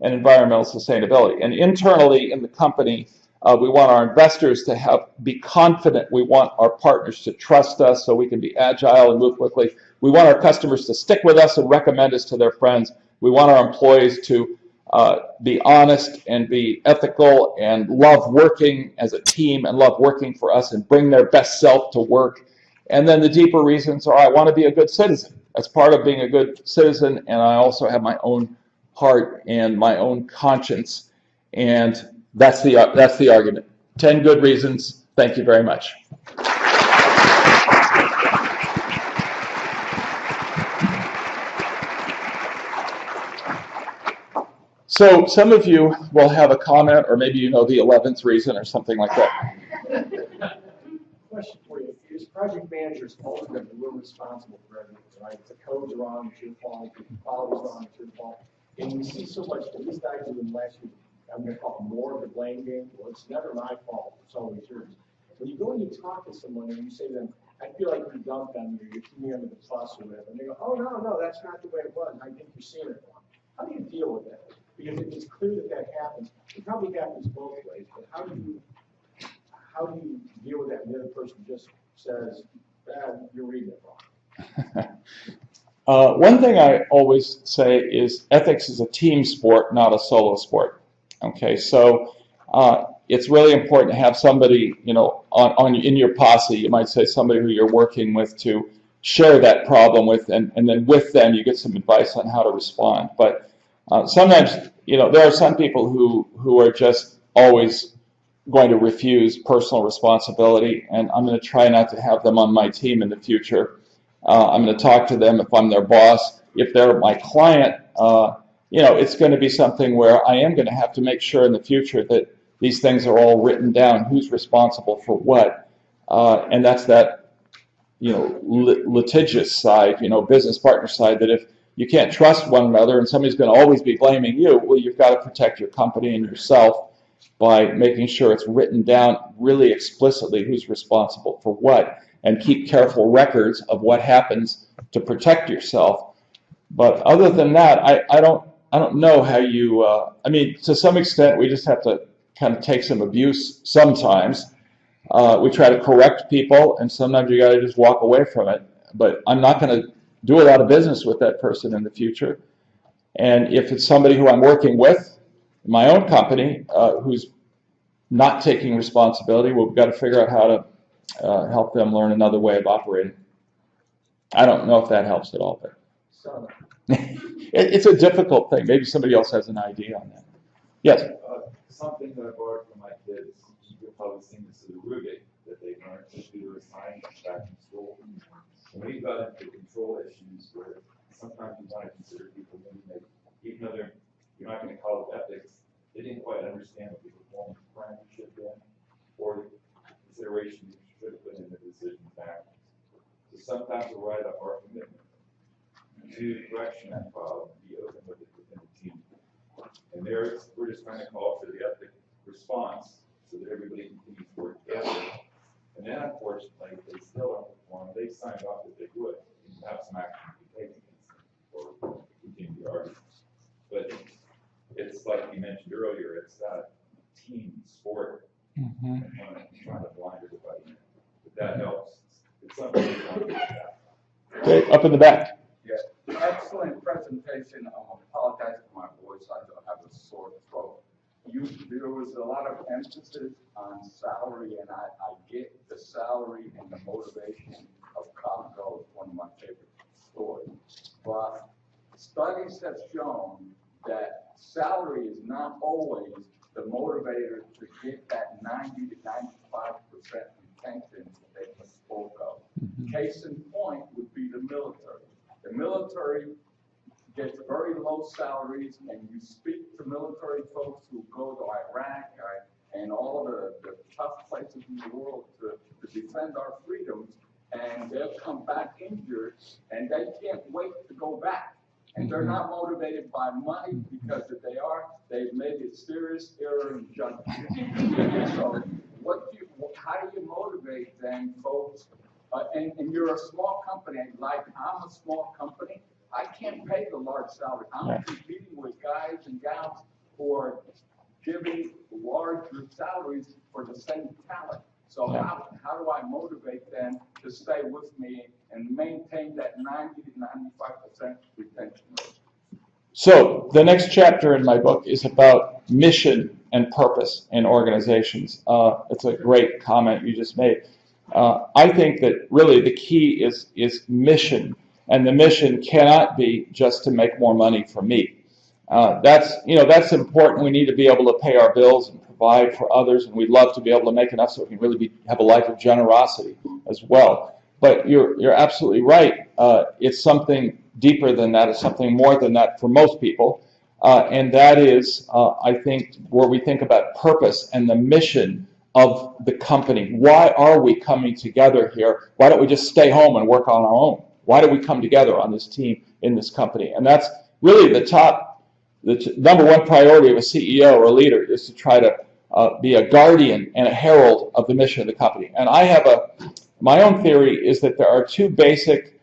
and environmental sustainability. And internally in the company, we want our investors to be confident. We want our partners to trust us so we can be agile and move quickly. We want our customers to stick with us and recommend us to their friends. We want our employees to be honest and be ethical and love working as a team and love working for us and bring their best self to work. And then the deeper reasons are I want to be a good citizen. That's part of being a good citizen, and I also have my own heart and my own conscience, and that's the argument. 10 good reasons. Thank you very much. So some of you will have a comment, or maybe you know the 11th reason or something like that. Question for you. As project managers, ultimately, we're responsible for everything, right? If the code's wrong, it's your fault. If the quality's wrong, it's your fault. And we see so much, at least I do in the last week, I'm going to call it more of the blame game. Well, it's never my fault. It's always yours. When you go and you talk to someone and you say to them, I feel like you dumped on me, you're keeping me under the bus or whatever, and they go, oh, no, that's not the way it was. I think you're seeing it wrong. How do you deal with that? Because if it's clear that happens, it probably happens both ways, but how do you deal with that when the other person just says, you're reading it wrong? One thing I always say is ethics is a team sport, not a solo sport. Okay, so it's really important to have somebody, in your posse, you might say somebody who you're working with to share that problem with, and then with them you get some advice on how to respond. But sometimes, there are some people who are just always going to refuse personal responsibility, and I'm going to try not to have them on my team in the future. I'm going to talk to them if I'm their boss. If they're my client, it's going to be something where I am going to have to make sure in the future that these things are all written down, who's responsible for what, and that's that, litigious side, business partner side, that if you can't trust one another and somebody's going to always be blaming you, well, you've got to protect your company and yourself by making sure it's written down really explicitly who's responsible for what, and keep careful records of what happens to protect yourself. But other than that, I don't don't know how you, I mean, to some extent, we just have to kind of take some abuse sometimes. We try to correct people, and sometimes you got to just walk away from it. But I'm not going to do a lot of business with that person in the future. And if it's somebody who I'm working with, in my own company, who's not taking responsibility, well, we've got to figure out how to help them learn another way of operating. I don't know if that helps at all, but it's a difficult thing. Maybe somebody else has an idea on that. Yes? Something that I borrowed from my kids, you've probably seen this is a Rubik that they learned computer science back in school. And we got into control issues where sometimes you want to consider people maybe even though you're not going to call it ethics, they didn't quite understand what the performance parameters should have been, or considerations you should have put in the decision factors. So sometimes we'll write up our commitment to correction that problem, be open with it within the team. And there, we're just trying to call for the ethic response so that everybody continues to work together. And then, unfortunately, if they still don't perform, they signed off that they would, and have some action to be taken against them, or continue the argument. But it's like you mentioned earlier, it's that team sport. And I'm trying to blind everybody in. But that helps. It's something we want to do that. Okay, up in the back. Yes, excellent presentation. I apologize for my voice. I don't have a sore throat. There was a lot of emphasis on salary, and I get the salary and the motivation of Costco. It's one of my favorite stories. But studies have shown that salary is not always the motivator to get that 90 to 95% retention that they spoke of. Case in point would be the military. The military gets very low salaries, and you speak to military folks who go to Iraq and all the tough places in the world to defend our freedoms, and they'll come back injured, and they can't wait to go back. And they're not motivated by money, because if they are, they've made a serious error in judgment. So how do you motivate then folks? And you're a small company, like I'm a small company, I can't pay the large salary. I'm competing with guys and gals who are giving larger salaries for the same talent. So how do I motivate them to stay with me and maintain that 90 to 95% retention rate? So the next chapter in my book is about mission and purpose in organizations. It's a great comment you just made. I think that really the key is mission, and the mission cannot be just to make more money for me. That's important. We need to be able to pay our bills and provide for others, and we'd love to be able to make enough so we can really have a life of generosity as well. But you're absolutely right. It's something deeper than that. It's something more than that for most people, and that is, I think, where we think about purpose and the mission of the company. Why are we coming together here? Why don't we just stay home and work on our own? Why do we come together on this team in this company? And that's really the number one priority of a CEO or a leader, is to try to be a guardian and a herald of the mission of the company. And I have my own theory is that there are two basic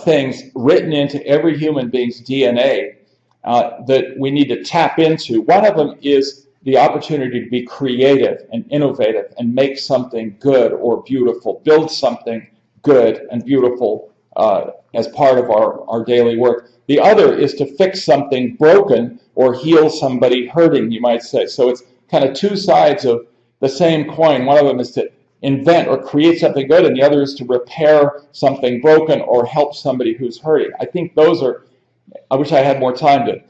things written into every human being's DNA that we need to tap into. One of them is the opportunity to be creative and innovative and make something good or beautiful, build something good and beautiful as part of our daily work. The other is to fix something broken or heal somebody hurting, you might say. So it's kind of two sides of the same coin. One of them is to invent or create something good, and the other is to repair something broken or help somebody who's hurting. I think I wish I had more time to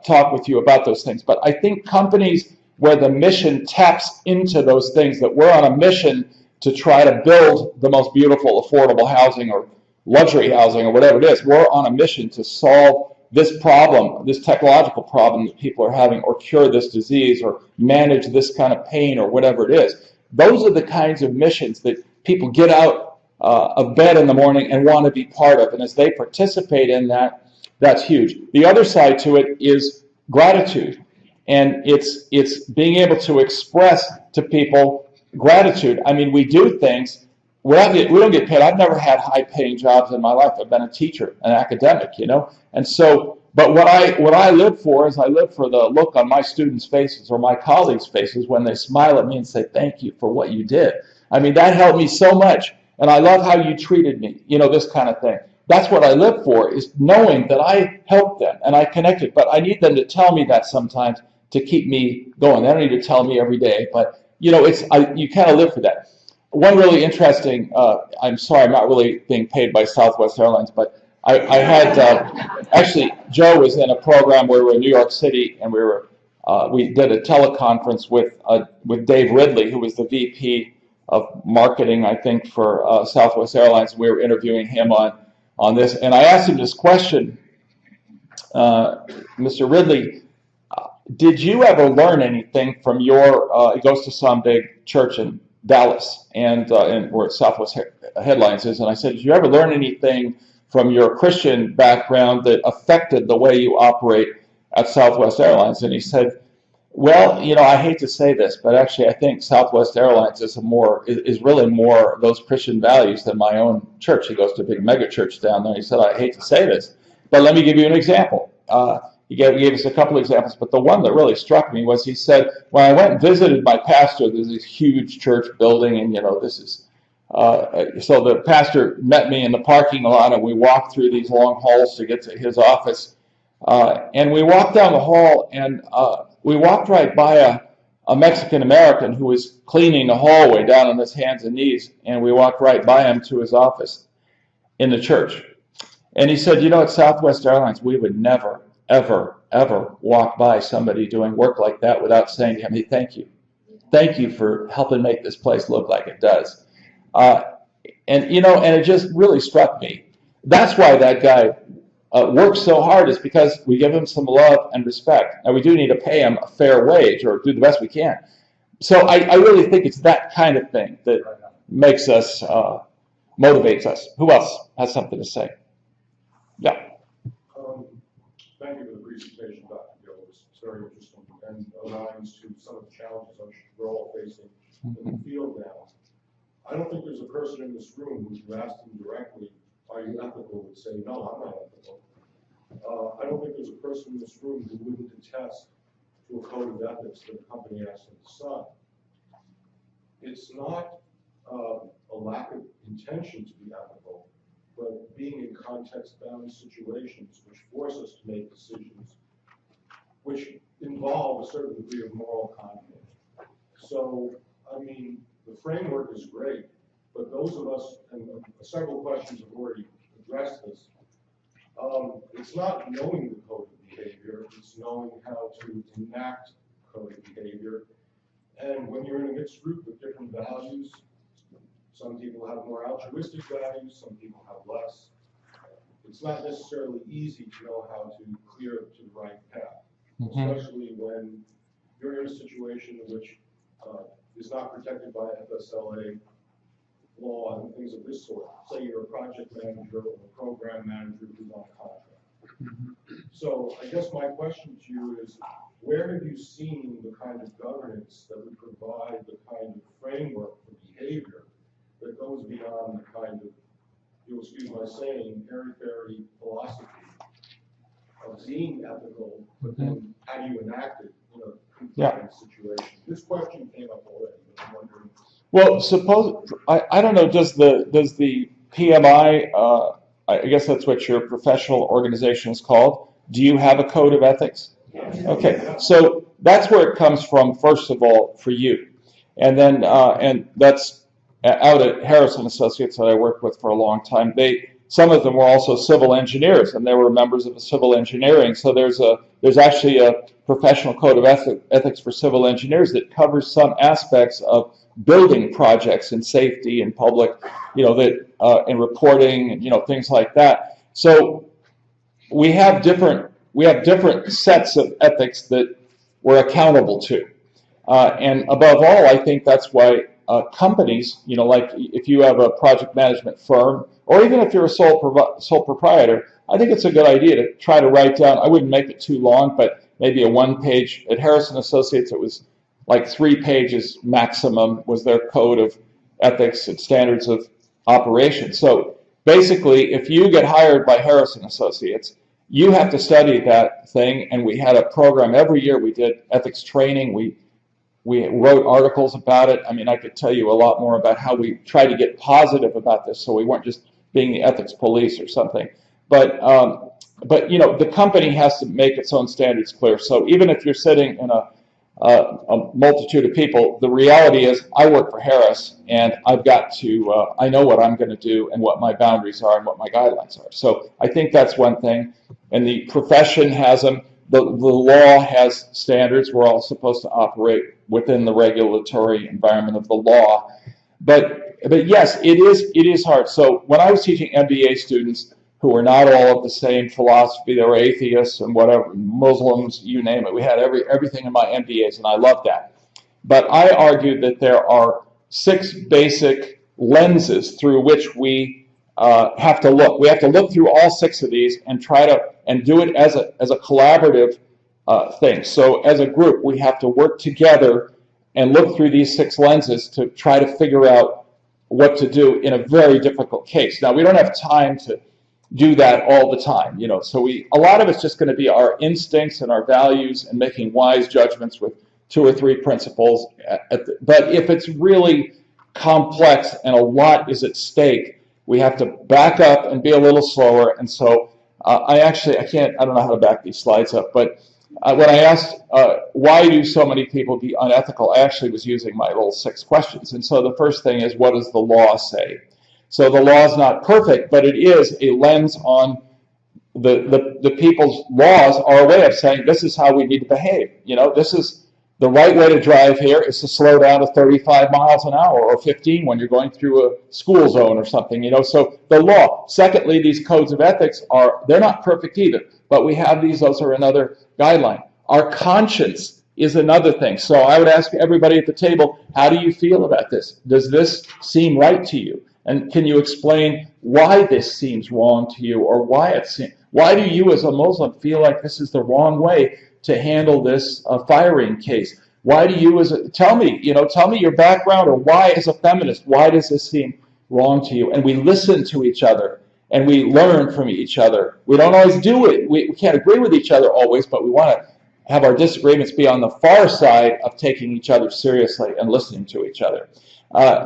talk with you about those things, but I think companies where the mission taps into those things, that we're on a mission to try to build the most beautiful, affordable housing or luxury housing or whatever it is, we're on a mission to solve this problem, this technological problem that people are having, or cure this disease, or manage this kind of pain, or whatever it is. Those are the kinds of missions that people get out of bed in the morning and want to be part of. And as they participate in that, that's huge. The other side to it is gratitude. And it's being able to express to people gratitude. I mean, we do things, we don't get paid. I've never had high-paying jobs in my life. I've been a teacher, an academic, And so But what I live for is I live for the look on my students' faces or my colleagues' faces when they smile at me and say, thank you for what you did. I mean, that helped me so much. And I love how you treated me, this kind of thing. That's what I live for, is knowing that I helped them and I connected. But I need them to tell me that sometimes to keep me going. They don't need to tell me every day. But, you kind of live for that. One really interesting, I'm sorry, I'm not really being paid by Southwest Airlines, but I had, actually, Joe was in a program where we were in New York City, and we did a teleconference with Dave Ridley, who was the VP of marketing, I think, for Southwest Airlines. We were interviewing him on this, and I asked him this question, Mr. Ridley, did you ever learn anything from he goes to some big church in Dallas, and where Southwest Headlines is, and I said, did you ever learn anything from your Christian background that affected the way you operate at Southwest Airlines? And he said, well, I hate to say this, but actually I think Southwest Airlines is really more those Christian values than my own church. He goes to a big mega church down there. He said, I hate to say this, but let me give you an example. He gave us a couple examples, but the one that really struck me was he said, when I went and visited my pastor, there's this huge church building, and this is, so the pastor met me in the parking lot, and we walked through these long halls to get to his office. And we walked down the hall, and we walked right by a Mexican-American who was cleaning the hallway down on his hands and knees, and we walked right by him to his office in the church. And he said, at Southwest Airlines, we would never, ever, ever walk by somebody doing work like that without saying to him, hey, thank you. Thank you for helping make this place look like it does. And it just really struck me. That's why that guy works so hard, is because we give him some love and respect. And we do need to pay him a fair wage or do the best we can. So I really think it's that kind of thing that makes us, motivates us. Who else has something to say? Yeah. Thank you for the presentation, Dr. Gill. It's very interesting and aligns to some of the challenges we're all facing in the field now. I don't think there's a person in this room who, if you asked them directly, are you ethical, would say, no, I'm not ethical. I don't think there's a person in this room who wouldn't attest to a code of ethics that a company has to decide. It's not a lack of intention to be ethical, but being in context-bound situations which force us to make decisions which involve a certain degree of moral conflict. So, I mean, the framework is great, but those of us, and several questions have already addressed this, it's not knowing the code of behavior, it's knowing how to enact code of behavior. And when you're in a mixed group with different values, some people have more altruistic values, some people have less. It's not necessarily easy to know how to clear to the right path, especially when you're in a situation in which is not protected by FSLA law and things of this sort. Say you're a project manager or a program manager who's on a contract. So I guess my question to you is, where have you seen the kind of governance that would provide the kind of framework for behavior that goes beyond the kind of, you'll excuse my saying, airy-fairy philosophy of being ethical, but then how do you enact it in a compliant situation? This question came up already, but I'm wondering. Well, suppose, I don't know, does the PMI, I guess that's what your professional organization is called, do you have a code of ethics? Okay, so that's where it comes from, first of all, for you. And then, and that's out at Harrison Associates that I worked with for a long time. Some of them were also civil engineers, and they were members of the civil engineering. So there's actually a professional code of ethics for civil engineers that covers some aspects of building projects and safety and public, and reporting and things like that. So we have different sets of ethics that we're accountable to, and above all, I think that's why companies, like if you have a project management firm, or even if you're a sole proprietor, I think it's a good idea to try to write down. I wouldn't make it too long, but maybe a one-page. At Harrison Associates, it was like 3 pages maximum was their code of ethics and standards of operation. So basically, if you get hired by Harrison Associates you have to study that thing. And we had a program every year. We did ethics training. We wrote articles about it. I mean, I could tell you a lot more about how we try to get positive about this, so we weren't just being the ethics police or something. But you know, the company has to make its own standards clear. So even if you're sitting in a multitude of people, the reality is I work for Harris, and I've got to, I know what I'm going to do and what my boundaries are and what my guidelines are. So I think that's one thing. And the profession has them. The law has standards. We're all supposed to operate within the regulatory environment of the law. But yes, it is hard. So when I was teaching MBA students who were not all of the same philosophy, they were atheists and whatever, Muslims, you name it. We had everything in my MBAs, and I loved that. But I argued that there are 6 basic lenses through which we have to look. We have to look through all 6 of these and try to do it as a collaborative thing. So as a group, we have to work together and look through these 6 lenses to try to figure out what to do in a very difficult case. Now, we don't have time to do that all the time, you know. So a lot of it's just going to be our instincts and our values and making wise judgments with 2 or 3 principles. But if it's really complex and a lot is at stake, we have to back up and be a little slower. And so I don't know how to back these slides up, but when I asked why do so many people be unethical, I actually was using my little 6 questions. And so the first thing is, what does the law say? So the law is not perfect, but it is a lens on the people's laws are a way of saying this is how we need to behave. You know, this is the right way to drive here is to slow down to 35 miles an hour or 15 when you're going through a school zone or something, you know. So the law. Secondly, these codes of ethics they're not perfect either, but we have those are another guideline. Our conscience is another thing. So I would ask everybody at the table, how do you feel about this? Does this seem right to you? And can you explain why this seems wrong to you, or why do you as a Muslim feel like this is the wrong way to handle this firing case? Why do you tell me your background, or why as a feminist, why does this seem wrong to you? And we listen to each other and we learn from each other. We don't always do it. We can't agree with each other always, but we want to have our disagreements be on the far side of taking each other seriously and listening to each other.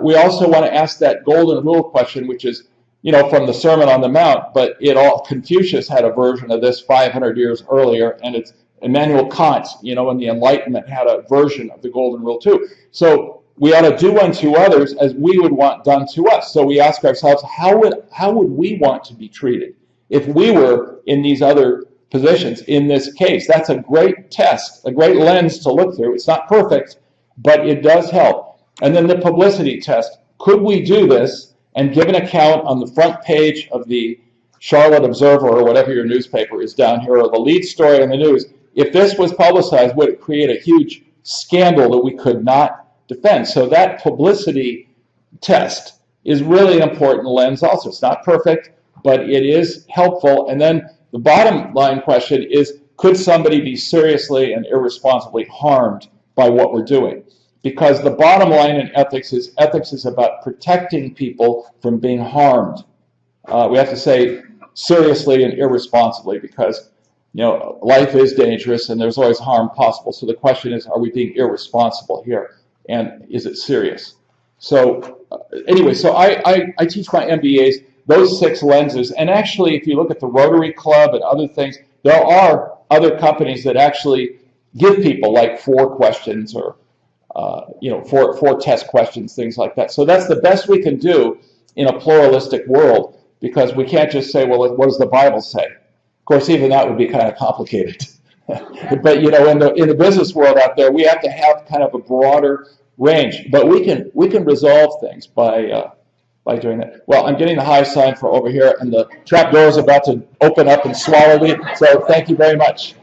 We also want to ask that golden rule question, which is, you know, from the Sermon on the Mount, but Confucius had a version of this 500 years earlier, and it's Immanuel Kant, you know, in the Enlightenment had a version of the golden rule too. So we ought to do unto others as we would want done to us. So we ask ourselves, how would we want to be treated if we were in these other positions in this case? That's a great test, a great lens to look through. It's not perfect, but it does help. And then the publicity test. Could we do this and give an account on the front page of the Charlotte Observer or whatever your newspaper is down here, or the lead story in the news? If this was publicized, would it create a huge scandal that we could not defend? So that publicity test is really an important lens also. It's not perfect, but it is helpful. And then the bottom line question is, could somebody be seriously and irresponsibly harmed by what we're doing? Because the bottom line in ethics is about protecting people from being harmed. We have to say seriously and irresponsibly, because, you know, life is dangerous and there's always harm possible. So the question is, are we being irresponsible here? And is it serious? So anyway, so I teach my MBAs those 6 lenses. And actually, if you look at the Rotary Club and other things, there are other companies that actually give people like 4 questions or four test questions, things like that. So that's the best we can do in a pluralistic world, because we can't just say, well, what does the Bible say? Of course, even that would be kind of complicated. But, you know, in the business world out there, we have to have kind of a broader range. But we can resolve things by doing that. Well, I'm getting the high sign for over here, and the trap door is about to open up and swallow me. So thank you very much.